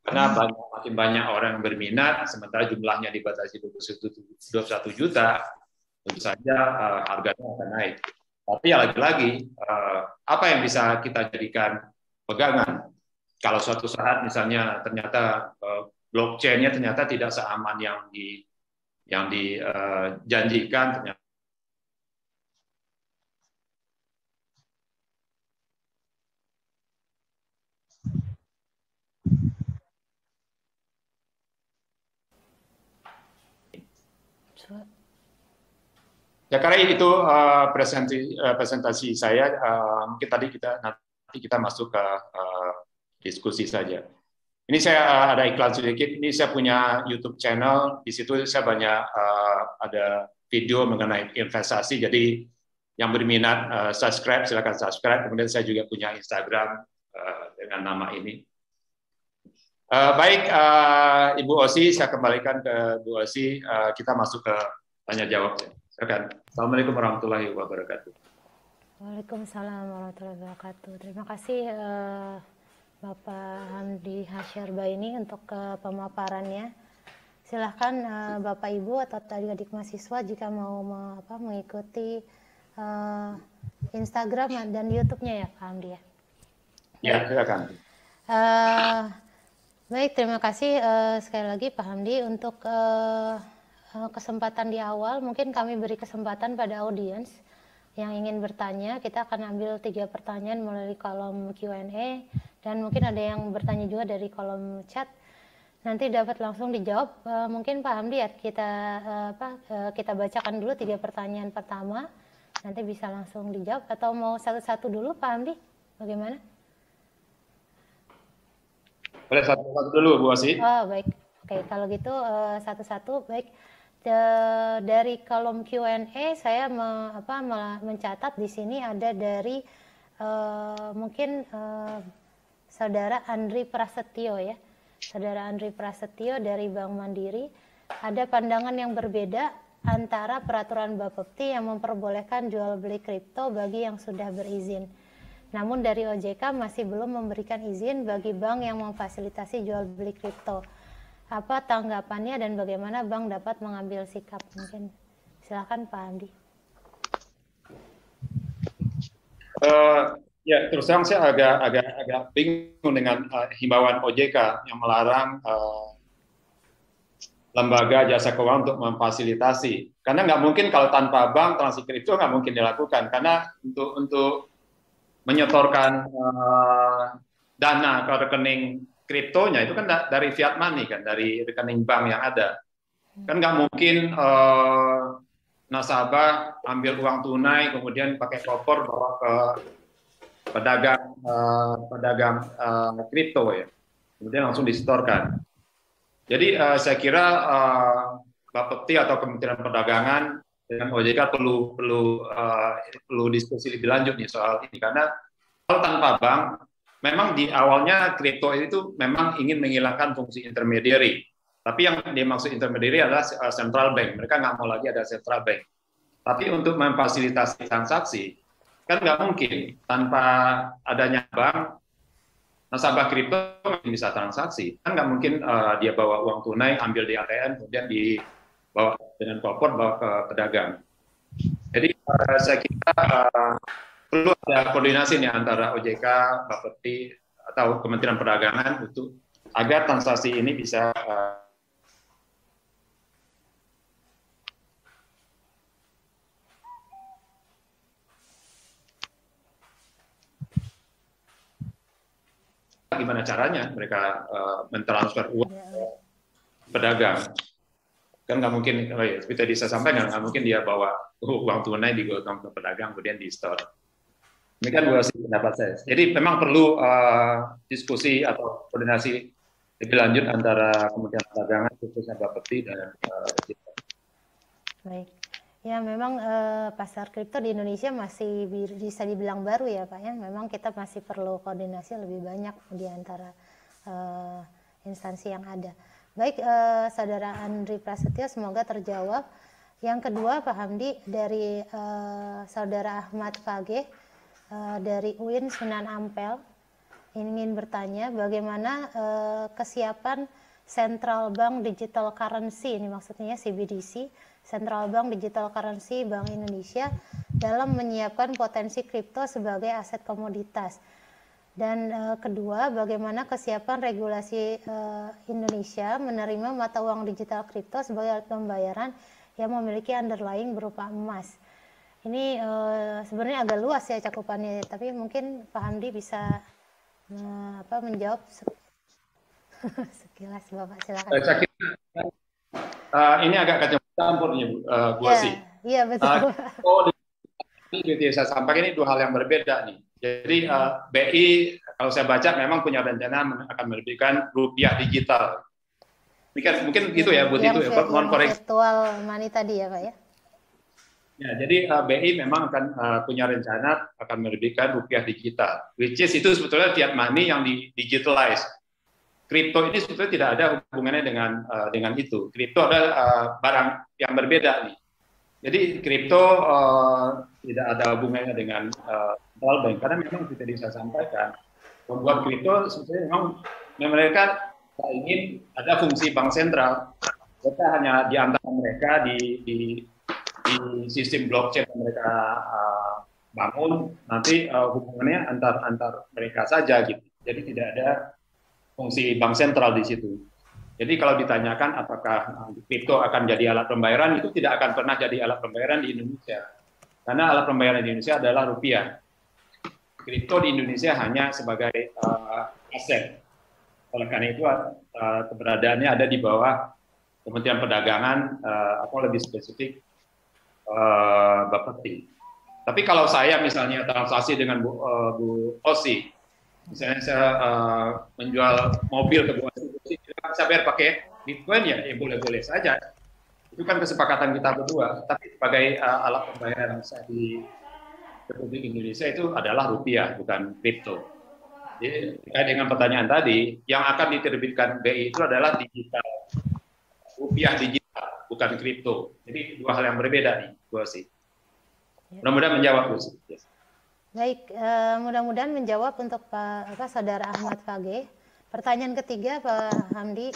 karena makin banyak orang yang berminat, sementara jumlahnya dibatasi 21 juta, tentu saja harganya akan naik. Tapi ya lagi-lagi, apa yang bisa kita jadikan pegangan? Kalau suatu saat misalnya ternyata blockchain-nya ternyata tidak seaman yang dijanjikan, ternyata ya, karena itu presentasi saya. Mungkin tadi nanti kita masuk ke diskusi saja. Ini saya ada iklan sedikit. Ini saya punya YouTube channel. Di situ saya banyak ada video mengenai investasi. Jadi yang berminat subscribe, silakan subscribe. Kemudian saya juga punya Instagram dengan nama ini. Baik, Ibu Osi, saya kembalikan ke Bu Osi. Kita masuk ke tanya jawab. Assalamualaikum warahmatullahi wabarakatuh. Waalaikumsalam warahmatullahi wabarakatuh. Terima kasih Bapak Hamdi Hasyarbaini untuk pemaparannya. Silahkan Bapak Ibu atau adik-adik mahasiswa jika mau mengikuti Instagram dan YouTube-nya ya Pak Hamdi ya. Ya, silakan. Baik, terima kasih sekali lagi Pak Hamdi untuk kesempatan di awal. Mungkin kami beri kesempatan pada audiens yang ingin bertanya. Kita akan ambil 3 pertanyaan melalui kolom Q&A, dan mungkin ada yang bertanya juga dari kolom chat. Nanti dapat langsung dijawab. Mungkin Pak Hamdi ya kita bacakan dulu 3 pertanyaan pertama, nanti bisa langsung dijawab, atau mau satu-satu dulu Pak Hamdi? Bagaimana? Boleh satu-satu dulu Bu Osi. Oh baik, oke, kalau gitu satu-satu. Baik. Dari kolom Q&A saya mencatat di sini ada dari mungkin Saudara Andri Prasetyo ya. Saudara Andri Prasetyo dari Bank Mandiri, ada pandangan yang berbeda antara peraturan Bapepti yang memperbolehkan jual beli kripto bagi yang sudah berizin. Namun dari OJK masih belum memberikan izin bagi bank yang memfasilitasi jual beli kripto. Apa tanggapannya dan bagaimana bank dapat mengambil sikap? Mungkin silakan Pak Hamdi. Ya, terus terang saya agak bingung dengan himbauan OJK yang melarang lembaga jasa keuangan untuk memfasilitasi. Karena nggak mungkin kalau tanpa bank transaksi kripto nggak mungkin dilakukan. Karena untuk menyetorkan dana ke rekening kriptonya itu kan dari fiat money kan, dari rekening bank yang ada. Kan nggak mungkin nasabah ambil uang tunai kemudian pakai koper bawa ke pedagang kripto ya, kemudian langsung disetorkan. Jadi saya kira Bapepti atau Kementerian Perdagangan dengan OJK perlu diskusi lebih lanjut nih soal ini, karena kalau tanpa bank memang di awalnya kripto itu memang ingin menghilangkan fungsi intermediary. Tapi yang dimaksud intermediary adalah central bank. Mereka nggak mau lagi ada central bank. Tapi untuk memfasilitasi transaksi, kan nggak mungkin tanpa adanya bank, nasabah kripto bisa transaksi. Kan nggak mungkin dia bawa uang tunai, ambil di ATM, kemudian dibawa dengan telepon, bawa ke pedagang. Jadi saya kira perlu ada koordinasi nih antara OJK, Bapepti, atau Kementerian Perdagangan untuk agar transaksi ini bisa gimana caranya mereka mentransfer uang ke pedagang. Kan nggak mungkin, seperti tadi saya sampaikan, nggak mungkin dia bawa uang tunai digotong ke pedagang kemudian di store. Ini kan dua sisi pendapat saya. Jadi memang perlu diskusi atau koordinasi lebih lanjut antara Kementerian Perdagangan, khususnya Bapepti dan OJK. Baik. Ya memang pasar kripto di Indonesia masih bisa dibilang baru ya Pak ya. Memang kita masih perlu koordinasi lebih banyak di antara instansi yang ada. Baik, Saudara Andri Prasetyo, semoga terjawab. Yang kedua, Pak Hamdi, dari Saudara Ahmad Fageh dari UIN Sunan Ampel ingin bertanya bagaimana kesiapan Central Bank Digital Currency, ini maksudnya CBDC, Central Bank Digital Currency Bank Indonesia dalam menyiapkan potensi kripto sebagai aset komoditas. Dan kedua, bagaimana kesiapan regulasi Indonesia menerima mata uang digital kripto sebagai alat pembayaran yang memiliki underlying berupa emas. Ini sebenarnya agak luas ya cakupannya, tapi mungkin Pak Hamdi bisa menjawab sekilas. Bapak silakan. Saya kira ini agak campur nih Bu Osi. Iya betul. Ini saya sampaikan ini dua hal yang berbeda nih. Jadi BI kalau saya baca memang punya rencana akan menerbitkan rupiah digital. Mungkin gitu ya Bu Titu ya, mohon koreksi. Virtual money tadi ya Pak ya. Ya, jadi BI memang akan punya rencana akan menerbitkan rupiah digital, which is itu sebetulnya fiat money yang digitalize. Kripto ini sebetulnya tidak ada hubungannya dengan itu. Kripto adalah barang yang berbeda nih. Jadi kripto tidak ada hubungannya dengan central bank, karena memang tidak bisa sampaikan membuat kripto sebetulnya memang mereka ingin ada fungsi bank sentral. Mereka hanya di antara mereka di sistem blockchain yang mereka bangun, nanti hubungannya antar mereka saja gitu. Jadi tidak ada fungsi bank sentral di situ. Jadi kalau ditanyakan apakah kripto akan jadi alat pembayaran, itu tidak akan pernah jadi alat pembayaran di Indonesia. Karena alat pembayaran di Indonesia adalah rupiah. Kripto di Indonesia hanya sebagai aset. Oleh karena itu keberadaannya ada di bawah Kementerian Perdagangan atau lebih spesifik Bapepti. Tapi kalau saya misalnya transaksi dengan Bu Osi, misalnya saya menjual mobil ke Bu Osi, saya bayar pakai Bitcoin ya boleh-boleh saja. Itu kan kesepakatan kita berdua. Tapi sebagai alat pembayaran saya di Republik Indonesia itu adalah rupiah, bukan kripto. Jadi terkait dengan pertanyaan tadi, yang akan diterbitkan BI itu adalah digital, rupiah digital, bukan kripto. Jadi dua hal yang berbeda nih, Bu Osi. Mudah-mudahan menjawab, Bu Osi. Yes. Baik, mudah-mudahan menjawab untuk Saudara Ahmad Fageh. Pertanyaan ketiga Pak Hamdi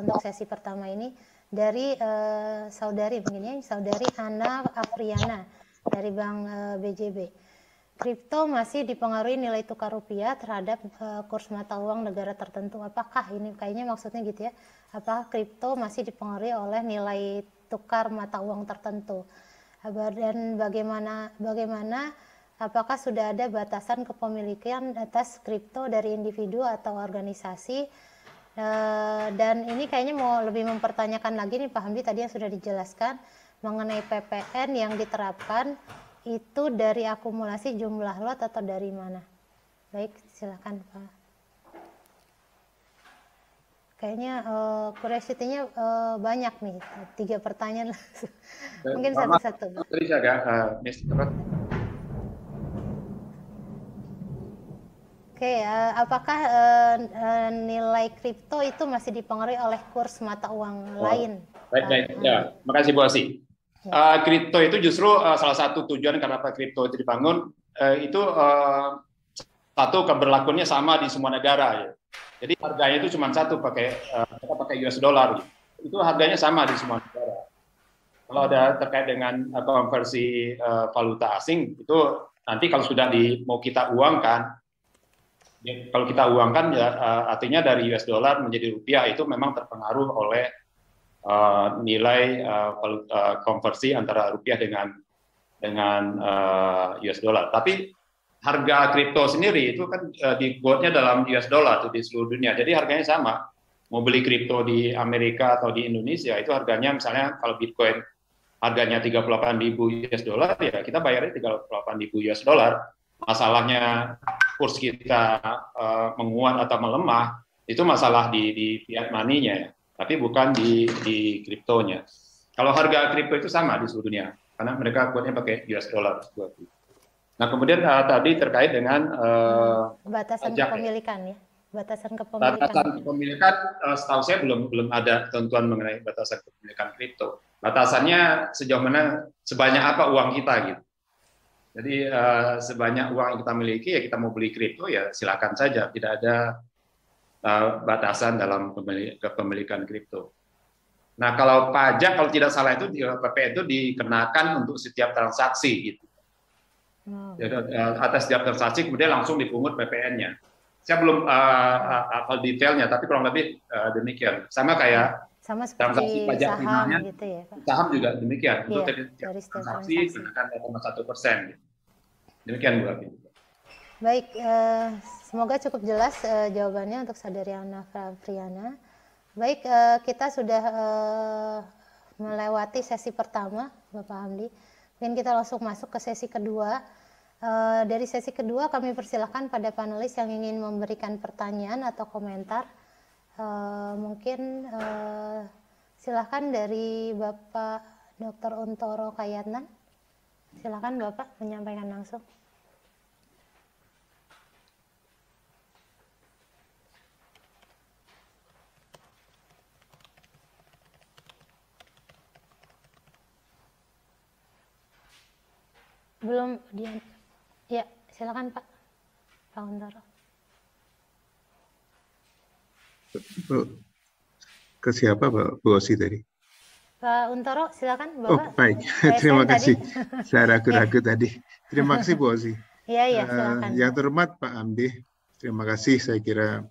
untuk sesi pertama ini dari saudari Ana Afriana dari Bank BJB. Kripto masih dipengaruhi nilai tukar rupiah terhadap kurs mata uang negara tertentu. Apakah ini kayaknya maksudnya gitu ya? Apakah kripto masih dipengaruhi oleh nilai tukar mata uang tertentu? Dan bagaimana apakah sudah ada batasan kepemilikan atas kripto dari individu atau organisasi? Dan ini kayaknya mau lebih mempertanyakan lagi nih Pak Hamdi, tadi yang sudah dijelaskan mengenai PPN yang diterapkan itu dari akumulasi jumlah lot atau dari mana? Baik, silakan Pak. Kayaknya curiosity-nya banyak nih, 3 pertanyaan. Mungkin satu-satu. Oke, apakah nilai kripto itu masih dipengaruhi oleh kurs mata uang lain? Baik. Ya, makasih Bu Asi. Kripto itu justru salah satu tujuan kenapa kripto itu dibangun, itu satu keberlakuannya sama di semua negara. Ya. Jadi harganya itu cuma satu, kita pakai US dollar. Gitu. Itu harganya sama di semua negara. Kalau ada terkait dengan konversi valuta asing, itu nanti kalau sudah mau kita uangkan, kalau kita uangkan ya artinya dari US dollar menjadi rupiah itu memang terpengaruh oleh nilai konversi antara rupiah dengan US dollar. Tapi harga kripto sendiri itu kan di quote-nya dalam US dollar tuh di seluruh dunia. Jadi harganya sama. Mau beli kripto di Amerika atau di Indonesia itu harganya misalnya kalau Bitcoin harganya 38.000 US dollar ya kita bayarnya 38.000 US dollar. Masalahnya kurs kita menguat atau melemah itu masalah di fiat money-nya ya, tapi bukan di kriptonya. Kalau harga kripto itu sama di seluruh dunia karena mereka quote-nya pakai US dollar. Nah kemudian tadi terkait dengan batasan kepemilikan ya, batasan kepemilikan setahu saya belum ada ketentuan mengenai batasan kepemilikan kripto. Batasannya sejauh mana sebanyak apa uang kita gitu. Jadi sebanyak uang yang kita miliki ya kita mau beli kripto ya silakan saja, tidak ada batasan dalam kepemilikan kripto. Nah kalau pajak kalau tidak salah itu PPN itu dikenakan untuk setiap transaksi gitu. Jadi, atas setiap transaksi kemudian langsung dipungut PPN-nya. Saya belum hafal detailnya tapi kurang lebih demikian. Sama kayak transaksi pajak primernya, gitu ya, saham juga demikian. Untuk transaksi kenakan 0,1%. Demikian Bu Abi. Baik, semoga cukup jelas jawabannya untuk Saudariana Friana. Baik, kita sudah melewati sesi pertama, Bapak Hamdi. Mungkin kita langsung masuk ke sesi kedua. Dari sesi kedua kami persilakan pada panelis yang ingin memberikan pertanyaan atau komentar. Mungkin silakan dari Bapak Dr. Untoro Kayatnan. Silakan Bapak menyampaikan langsung. Belum dia. Ya, silakan Pak Untoro. Ke siapa Pak Bu Osi tadi? Pak Untoro, silakan Bapak. Oh baik, terima kasih. Saya ragu-ragu tadi. Terima kasih Bu Osi. Iya, silakan. Yang terhormat Pak Hamdi, terima kasih. Saya kira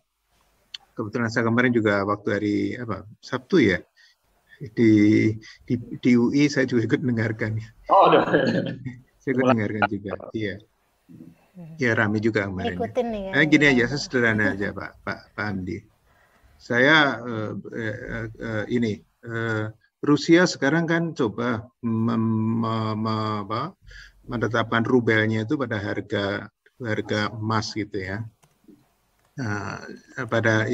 kebetulan saya kemarin juga waktu hari Sabtu ya di UI saya juga ikut mendengarkan. Oh, saya ikut mendengarkan juga. Iya. Ya ramai juga kemarin. Ikutin nih ya. Gini aja, sederhana aja Pak Hamdi. Saya Rusia sekarang kan coba menetapkan rubelnya itu pada harga emas gitu ya. Pada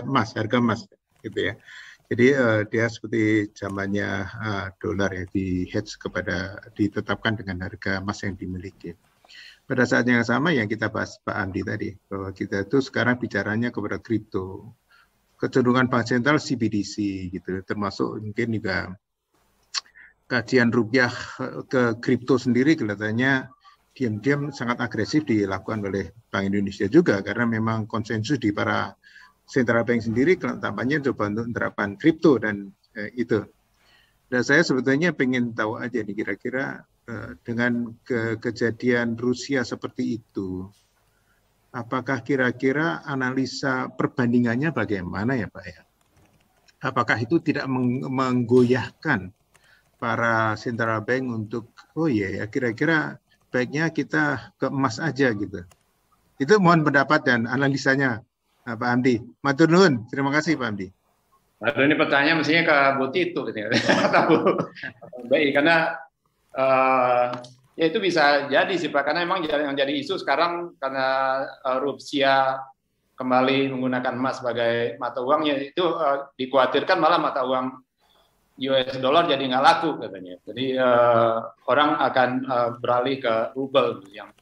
emas, harga emas gitu ya. Jadi dia seperti zamannya dolar ya, ditetapkan dengan harga emas yang dimiliki. Pada saat yang sama yang kita bahas Pak Andi tadi, bahwa kita itu sekarang bicaranya kepada kripto. Kecenderungan bank sentral CBDC gitu, termasuk mungkin juga kajian rupiah ke kripto sendiri kelihatannya diam-diam sangat agresif dilakukan oleh Bank Indonesia juga, karena memang konsensus di para central bank sendiri tampaknya coba untuk menerapkan kripto dan itu. Dan saya sebetulnya pengen tahu aja nih kira-kira dengan kejadian Rusia seperti itu, apakah kira-kira analisa perbandingannya bagaimana ya Pak ya? Apakah itu tidak menggoyahkan para central bank untuk kira-kira baiknya kita ke emas aja gitu? Itu mohon pendapat dan analisanya Pak Hamdi. Matur nuwun, terima kasih Pak Hamdi. Aduh, ini pertanyaan mestinya ke Bu Tito gitu ya. Baik, karena ya itu bisa jadi sih Pak, karena memang yang jadi isu sekarang karena Rusia kembali menggunakan emas sebagai mata uangnya, itu dikhawatirkan malah mata uang US dollar jadi nggak laku katanya. Jadi orang akan beralih ke rubel yang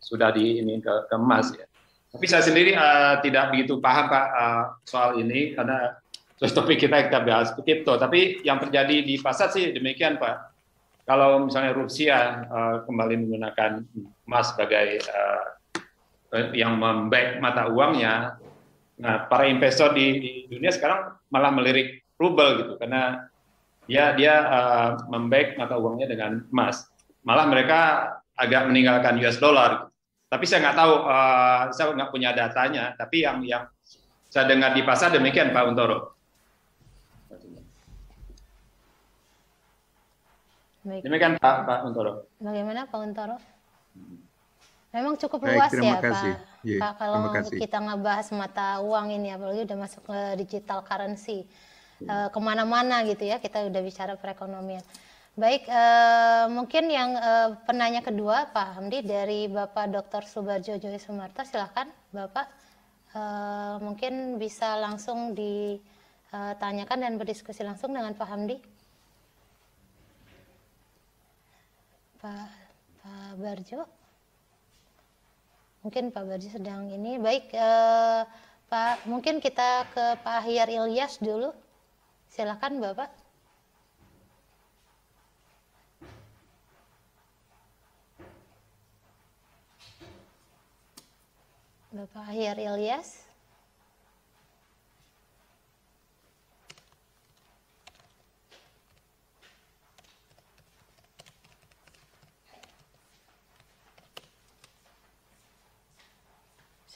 sudah ini ke emas ya. Tapi saya sendiri tidak begitu paham Pak soal ini karena topik kita bahas kripto. Tapi yang terjadi di pasar sih demikian Pak. Kalau misalnya Rusia kembali menggunakan emas sebagai yang membaik mata uangnya, nah para investor di dunia sekarang malah melirik rubel gitu karena dia membaik mata uangnya dengan emas. Malah mereka agak meninggalkan US dollar. Tapi saya nggak tahu, saya nggak punya datanya. Tapi yang saya dengar di pasar demikian Pak Untoro. Baik. Demikian Pak Untoro. Bagaimana Pak Untoro? Memang cukup luas ya Pak. Yeah, Pak, kalau kita ngebahas mata uang ini, apalagi udah masuk ke digital currency, kemana-mana gitu ya, kita udah bicara perekonomian. Baik, mungkin yang penanya kedua Pak Hamdi dari Bapak Dr. Subarjo Joy Sumarto, silahkan Bapak, mungkin bisa langsung ditanyakan dan berdiskusi langsung dengan Pak Hamdi. Pak Barjo, mungkin Pak Barjo sedang ini. Baik, Pak, mungkin kita ke Pak Ahyar Ilyas dulu. Silakan Bapak. Bapak Ahyar Ilyas.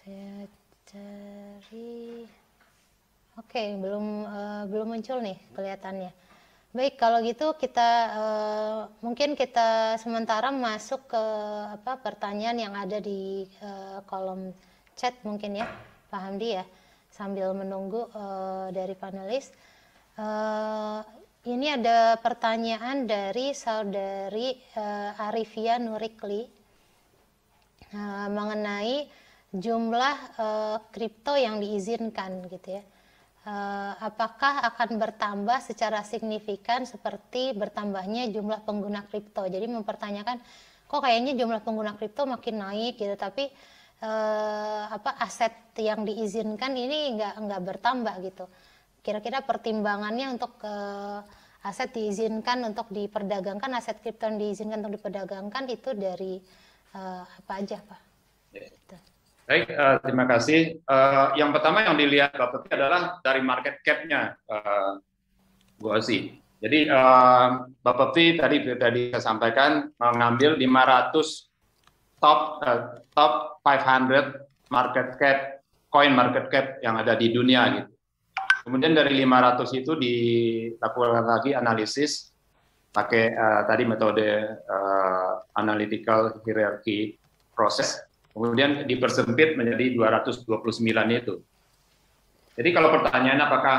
Saya cari, oke, belum muncul nih kelihatannya. Baik, kalau gitu kita mungkin kita sementara masuk ke pertanyaan yang ada di kolom chat mungkin ya, Pak Hamdi ya, sambil menunggu dari panelis. Ini ada pertanyaan dari saudari Arifia Nurikli mengenai jumlah kripto yang diizinkan gitu ya. Apakah akan bertambah secara signifikan seperti bertambahnya jumlah pengguna kripto? Jadi mempertanyakan kok kayaknya jumlah pengguna kripto makin naik gitu, tapi aset yang diizinkan ini nggak bertambah gitu. Kira-kira pertimbangannya untuk aset diizinkan untuk diperdagangkan, aset kripto yang diizinkan untuk diperdagangkan itu dari apa aja Pak? Gitu. Baik, terima kasih. Yang pertama yang dilihat Bapak adalah dari market cap-nya, Bu Osi. Jadi Bapak tadi saya sampaikan mengambil 500 top 500 market cap, coin market cap yang ada di dunia gitu. Kemudian dari 500 itu dilakukan lagi analisis pakai tadi metode analytical hierarchy process. Kemudian dipersempit menjadi 229 itu. Jadi kalau pertanyaan apakah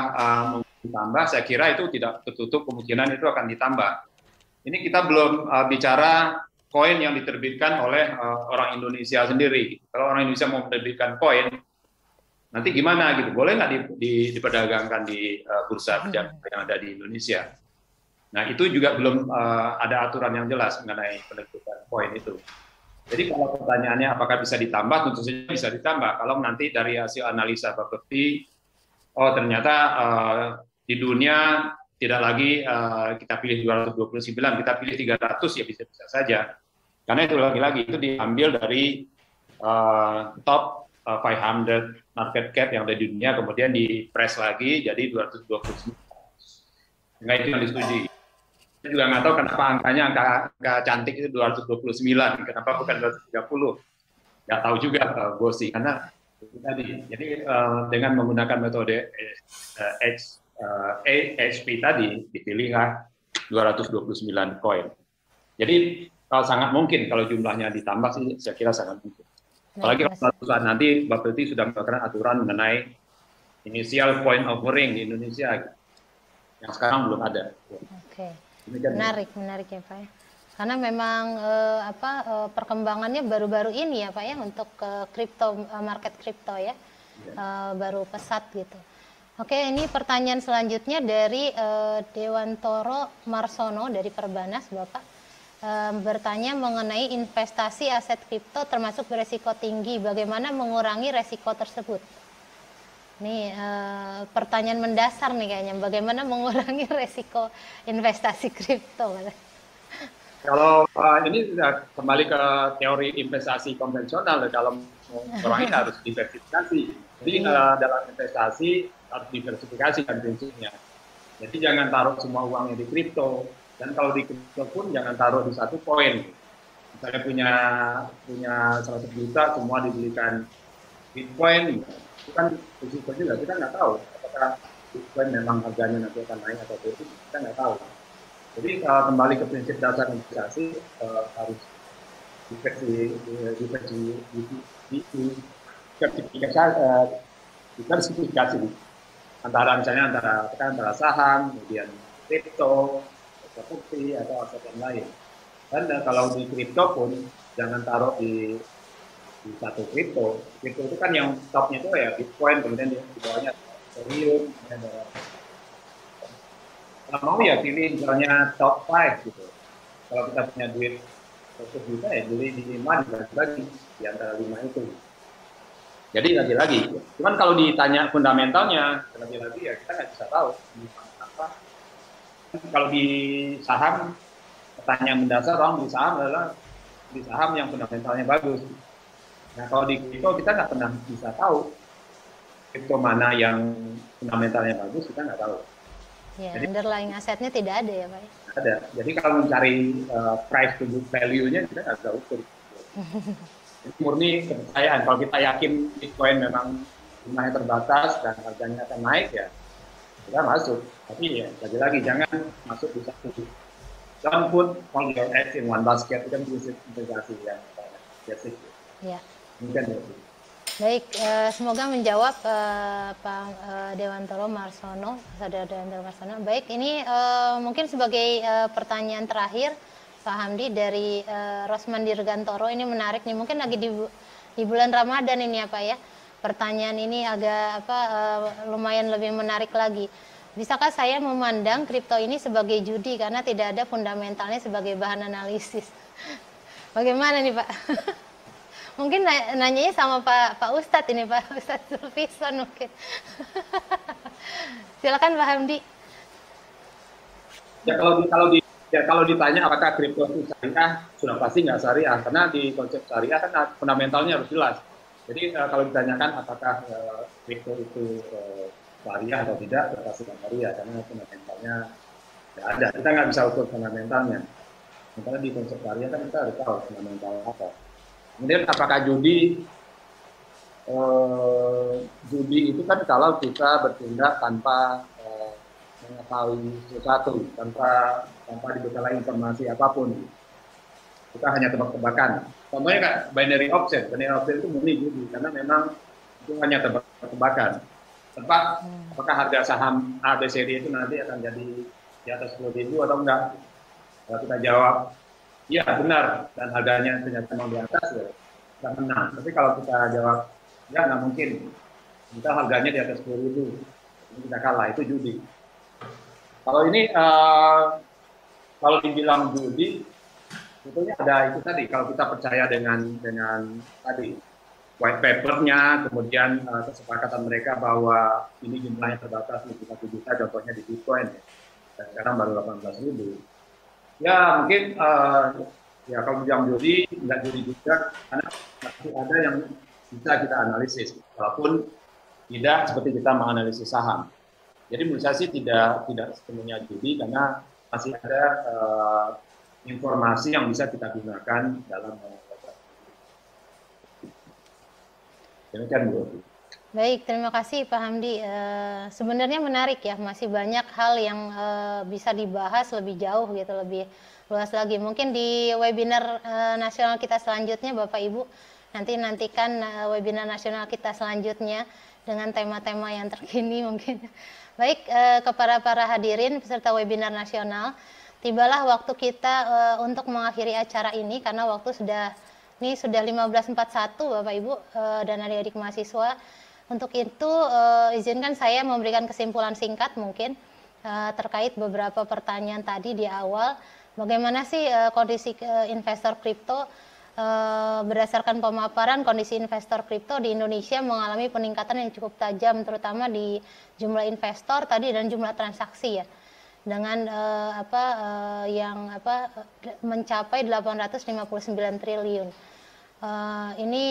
ditambah, saya kira itu tidak tertutup kemungkinan itu akan ditambah. Ini kita belum bicara koin yang diterbitkan oleh orang Indonesia sendiri. Kalau orang Indonesia mau menerbitkan koin, nanti gimana gitu? Boleh nggak diperdagangkan di bursa yang ada di Indonesia? Nah itu juga belum ada aturan yang jelas mengenai penerbitan koin itu. Jadi kalau pertanyaannya apakah bisa ditambah, tentu saja bisa ditambah. Kalau nanti dari hasil analisa Bapepti, oh ternyata di dunia tidak lagi kita pilih 229, kita pilih 300 ya bisa saja. Karena itu lagi-lagi itu diambil dari top 500 market cap yang ada di dunia, kemudian di-press lagi jadi 229. Enggak itu yang disetujui. Saya juga nggak tahu kenapa angkanya angka cantik itu 229, kenapa bukan 230. Nggak tahu juga Bosi, karena tadi. Jadi dengan menggunakan metode HP tadi dipilihlah 229 koin. Jadi kalau sangat mungkin kalau jumlahnya ditambah sih saya kira sangat mungkin. Apalagi kalau saat nanti Bapak Peti sudah melakukan aturan mengenai initial coin offering di Indonesia yang sekarang belum ada. Oke. Menarik ya Pak ya. Karena memang perkembangannya baru-baru ini ya Pak ya untuk kripto, market kripto ya, baru pesat gitu. Oke, ini pertanyaan selanjutnya dari Dewantoro Marsono dari Perbanas, Bapak. Bertanya mengenai investasi aset kripto termasuk beresiko tinggi, bagaimana mengurangi resiko tersebut? Ini pertanyaan mendasar nih kayaknya, bagaimana mengurangi resiko investasi kripto? Kalau ini kembali ke teori investasi konvensional, kalau mengurangi harus diversifikasi. Jadi dalam investasi harus diversifikasi kan prinsipnya. Jadi jangan taruh semua uangnya di kripto. Dan kalau di kripto pun jangan taruh di satu koin. Misalnya punya 100 juta semua dibelikan Bitcoin, itu kan risiko juga. Kita nggak tahu apakah Bitcoin memang harganya nanti akan naik atau tidak. Kita nggak tahu. Jadi kembali ke prinsip dasar investasi harus diversifikasi antara misalnya antara saham, kemudian kripto, properti atau aset yang lain. Dan kalau di kripto pun jangan taruh di satu kripto. Kripto itu kan yang topnya itu ya Bitcoin, kemudian di bawahnya Ethereum, kemudian kalau mau ya pilih misalnya top 5 gitu. Kalau kita punya duit 100 juta ya beli di 5 dibagi di antara 5 itu. Jadi lagi-lagi, cuman kalau ditanya fundamentalnya, lagi-lagi ya kita nggak bisa tahu apa. Kalau di saham, pertanyaan mendasar orang beli saham adalah beli saham yang fundamentalnya bagus. Nah kalau di kripto kita nggak pernah bisa tahu kripto mana yang fundamentalnya bagus, kita nggak tahu. Ya, jadi, underlying asetnya tidak ada ya Pak? Ada. Jadi kalau mencari price to book value-nya kita nggak bisa ukur. Jadi murni kepercayaan. Kalau kita yakin Bitcoin memang jumlahnya terbatas dan harganya akan naik ya kita masuk. Tapi ya lagi-lagi jangan masuk di satu. Jangan pun all your eggs in one basket, itu kan prinsip investasi yang basic. Ya. Mungkin ya. Baik, semoga menjawab Pak Dewantoro Marsono, Saudara Dewantoro Marsono. Baik, ini mungkin sebagai pertanyaan terakhir, Pak Hamdi dari Rosman Dirgantoro, ini menarik nih, mungkin lagi di bulan Ramadan ini ya Pak ya. Pertanyaan ini agak lumayan lebih menarik lagi. Bisakah saya memandang kripto ini sebagai judi karena tidak ada fundamentalnya sebagai bahan analisis? Bagaimana nih Pak? Mungkin nanyanya sama Pak Ustadz ini, Pak Ustadz Zulfison mungkin. Silakan Pak Hamdi. Ya kalau ditanya apakah kripto itu syariah, sudah pasti nggak syariah karena di konsep syariah kan fundamentalnya harus jelas. Jadi kalau ditanyakan apakah kripto itu syariah atau tidak, sudah pasti nggak syariah karena fundamentalnya nggak ada. Kita nggak bisa ukur fundamentalnya. Karena di konsep syariah kan kita harus tahu fundamental apa. Kemudian apakah judi? Judi itu kan kalau kita bertindak tanpa mengetahui sesuatu, tanpa dibekali informasi apapun. Kita hanya tebak-tebakan. Contohnya kan binary option. Binary option itu murni judi karena memang itu hanya tebak-tebakan. Tebak apakah harga saham ABCD itu nanti akan jadi di atas 10.000 atau enggak. Kalau kita jawab iya benar dan harganya ternyata mau di atas ya kita menang. Tapi kalau kita jawab ya nggak mungkin, kita harganya di atas 10.000, kita kalah, itu judi. Kalau ini kalau dibilang judi, sebetulnya ada itu tadi. Kalau kita percaya dengan tadi white papernya, kemudian kesepakatan mereka bahwa ini jumlahnya terbatas 1 juta, contohnya di Bitcoin ya. Dan sekarang baru 18.000. Ya mungkin ya kalau bilang judi, nggak judi juga, karena masih ada yang bisa kita analisis, walaupun tidak seperti kita menganalisis saham. Jadi menurut saya sih tidak sepenuhnya judi, karena masih ada informasi yang bisa kita gunakan dalam demikian Bu. Baik, terima kasih Pak Hamdi. Sebenarnya menarik ya, masih banyak hal yang bisa dibahas lebih jauh gitu, lebih luas lagi. Mungkin di webinar nasional kita selanjutnya Bapak Ibu, nantikan webinar nasional kita selanjutnya dengan tema-tema yang terkini mungkin. Baik, kepada para hadirin peserta webinar nasional, tibalah waktu kita untuk mengakhiri acara ini karena waktu sudah 15.41 Bapak Ibu dan adik-adik mahasiswa. Untuk itu izinkan saya memberikan kesimpulan singkat mungkin terkait beberapa pertanyaan tadi di awal. Bagaimana sih kondisi investor kripto? Berdasarkan pemaparan, kondisi investor kripto di Indonesia mengalami peningkatan yang cukup tajam, terutama di jumlah investor tadi dan jumlah transaksi ya, dengan mencapai 859 triliun. Ini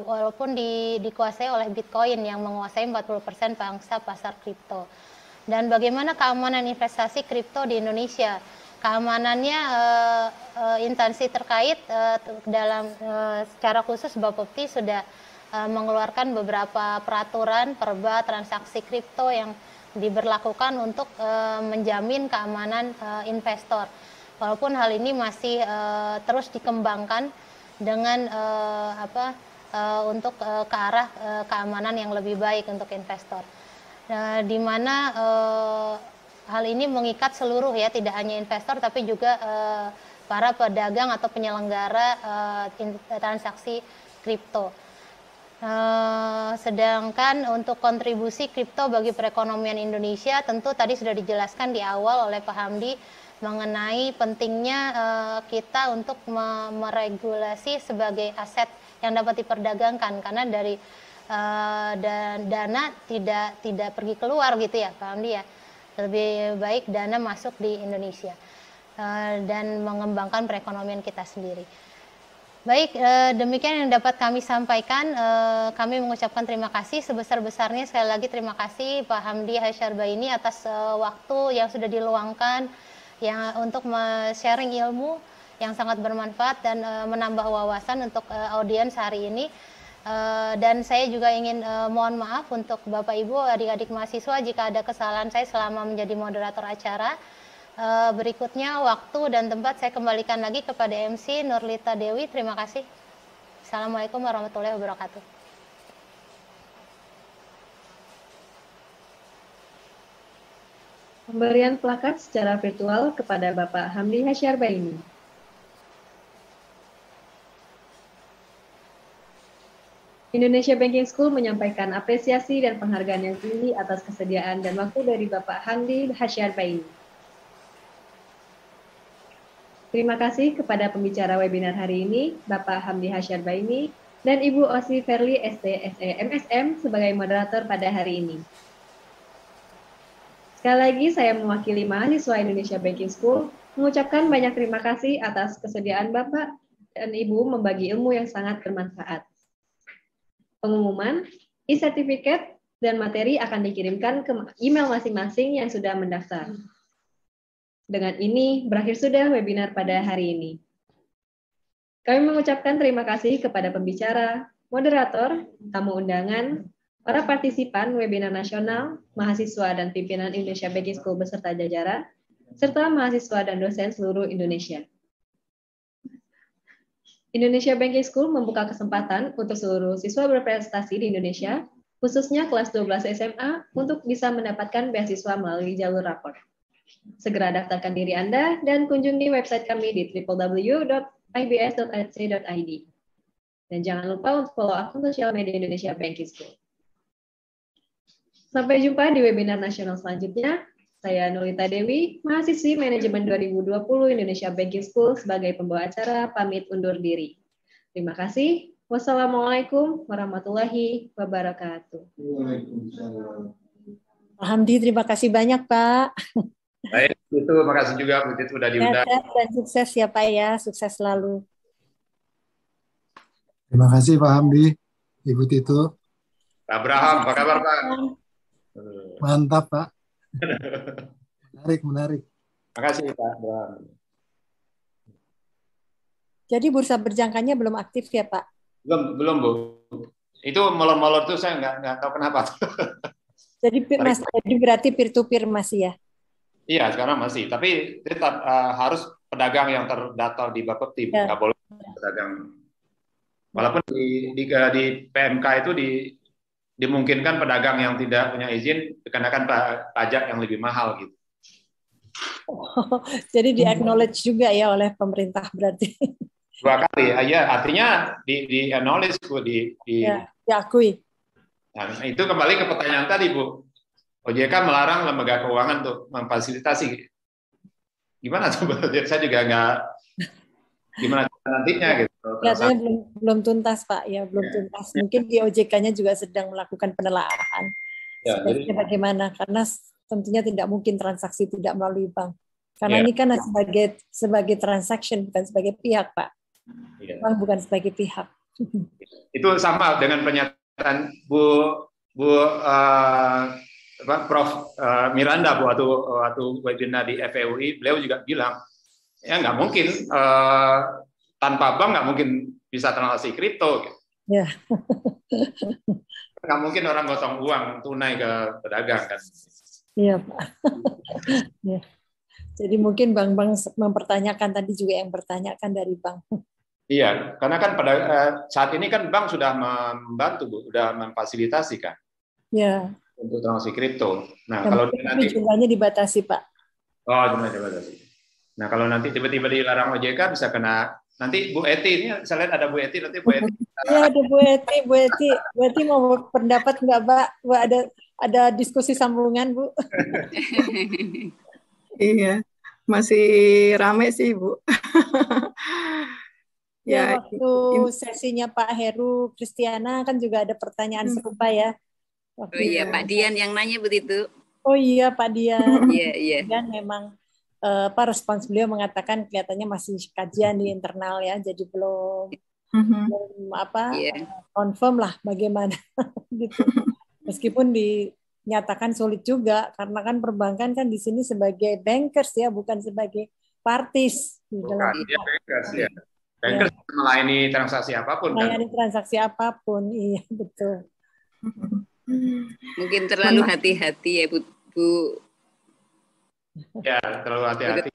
walaupun dikuasai oleh Bitcoin yang menguasai 40% pangsa pasar kripto. Dan bagaimana keamanan investasi kripto di Indonesia? Keamanannya instansi terkait dalam secara khusus Bapepti sudah mengeluarkan beberapa peraturan perba transaksi kripto yang diberlakukan untuk menjamin keamanan investor. Walaupun hal ini masih terus dikembangkan dengan untuk ke arah keamanan yang lebih baik untuk investor. Di mana hal ini mengikat seluruh ya, tidak hanya investor tapi juga para pedagang atau penyelenggara transaksi kripto. Sedangkan untuk kontribusi kripto bagi perekonomian Indonesia tentu tadi sudah dijelaskan di awal oleh Pak Hamdi mengenai pentingnya kita untuk meregulasi sebagai aset yang dapat diperdagangkan, karena dari dana tidak pergi keluar gitu ya Pak Hamdi ya. Lebih baik dana masuk di Indonesia dan mengembangkan perekonomian kita sendiri. Baik, demikian yang dapat kami sampaikan. Kami mengucapkan terima kasih sebesar-besarnya. Sekali lagi terima kasih Pak Hamdi Hasyarbaini atas waktu yang sudah diluangkan yang untuk sharing ilmu yang sangat bermanfaat dan menambah wawasan untuk audiens hari ini. Dan saya juga ingin mohon maaf untuk Bapak Ibu, adik-adik mahasiswa jika ada kesalahan saya selama menjadi moderator acara. Berikutnya waktu dan tempat saya kembalikan lagi kepada MC Nurlita Dewi. Terima kasih. Assalamualaikum warahmatullahi wabarakatuh. Pemberian plakat secara virtual kepada Bapak Hamdi Hasyarbaini. Indonesia Banking School menyampaikan apresiasi dan penghargaan yang tinggi atas kesediaan dan waktu dari Bapak Hamdi Hasyarbaini. Terima kasih kepada pembicara webinar hari ini, Bapak Hamdi Hasyarbaini, dan Ibu Osi Verly ST.SE MSM sebagai moderator pada hari ini. Sekali lagi saya mewakili mahasiswa Indonesia Banking School mengucapkan banyak terima kasih atas kesediaan Bapak dan Ibu membagi ilmu yang sangat bermanfaat. Pengumuman, e-sertifikat, dan materi akan dikirimkan ke email masing-masing yang sudah mendaftar. Dengan ini, berakhir sudah webinar pada hari ini. Kami mengucapkan terima kasih kepada pembicara, moderator, tamu undangan, para partisipan webinar nasional, mahasiswa dan pimpinan Indonesia Banking School beserta jajaran, serta mahasiswa dan dosen seluruh Indonesia. Indonesia Banking School membuka kesempatan untuk seluruh siswa berprestasi di Indonesia, khususnya kelas 12 SMA, untuk bisa mendapatkan beasiswa melalui jalur rapor. Segera daftarkan diri Anda dan kunjungi website kami di www.ibs.ac.id. Dan jangan lupa untuk follow akun sosial media Indonesia Banking School. Sampai jumpa di webinar nasional selanjutnya. Saya Nurlita Dewi, mahasiswi Manajemen 2020 Indonesia Banking School sebagai pembawa acara, pamit undur diri. Terima kasih. Wassalamualaikum warahmatullahi wabarakatuh. Pak Hamdi, terima kasih banyak, Pak. Baik, itu terima kasih juga Bu Titu sudah diundang. Dan sukses ya Pak ya, sukses selalu. Terima kasih Pak Hamdi, Ibu Titu. Pak Abraham, apa kabar Pak? Mantap Pak. Menarik. Terima kasih Pak Abraham. Jadi bursa berjangkanya belum aktif ya Pak? Belum Bu. Itu molor-molor tuh saya nggak tahu kenapa. Jadi berarti peer to peer masih ya? Iya sekarang masih, tapi tetap harus pedagang yang terdaftar di Bapepti, nggak boleh pedagang. Walaupun di PMK itu dimungkinkan pedagang yang tidak punya izin dikenakan pajak yang lebih mahal gitu. Oh, jadi di-acknowledge juga ya oleh pemerintah berarti. 2 kali, ya artinya di-acknowledge, diakui. Ya, diakui. Nah, itu kembali ke pertanyaan tadi, Bu. OJK melarang lembaga keuangan untuk memfasilitasi. Gimana tuh? Saya juga nggak, gimana nantinya gitu. Kelihatannya belum tuntas, Pak. Ya, belum tuntas. Mungkin di OJK-nya juga sedang melakukan penelaahan. Ya, Sebaiknya bagaimana? Karena tentunya tidak mungkin transaksi tidak melalui bank. Karena Ya. ini kan sebagai transaction, bukan sebagai pihak, Pak. Ya. Bank bukan sebagai pihak. Itu sama dengan pernyataan Prof. Miranda waktu webinar di FEUI, beliau juga bilang, ya nggak mungkin tanpa bank nggak mungkin bisa transaksi kripto. Gitu. Ya. Nggak mungkin orang gotong uang tunai ke pedagang kan. Iya, Pak. Ya. Jadi mungkin bank-bank mempertanyakan, tadi juga yang bertanyakan dari bank. Iya, karena kan pada saat ini kan bank sudah membantu, Bu, sudah memfasilitasi kan. Ya. Untuk transaksi kripto. Nah, ya, kalau nanti jumlahnya dibatasi, Pak. Oh, jumlahnya dibatasi. Nah, kalau nanti tiba-tiba dilarang OJK bisa kena. Nanti Bu Eti ini, saya lihat ada Bu Eti, nanti Bu Eti. Iya, ada Bu Eti. Bu Eti mau pendapat nggak, Mbak? Bu, ada diskusi sambungan, Bu. Iya, masih rame sih, Bu. Ya, waktu sesinya Pak Heru Kristiana kan juga ada pertanyaan serupa ya. Oh iya, Pak Dian yang nanya begitu. Oh iya, Pak Dian. Iya. Dan memang respons beliau mengatakan kelihatannya masih kajian di internal ya, jadi belum confirm lah bagaimana gitu. Meskipun dinyatakan sulit juga karena kan perbankan kan di sini sebagai bankers ya, bukan sebagai parties di dalam. Bankers ya. Bankers melayani transaksi apapun kan. Melayani transaksi apapun, iya betul. Mungkin terlalu hati-hati ya, Bu. Ya, terlalu hati-hati.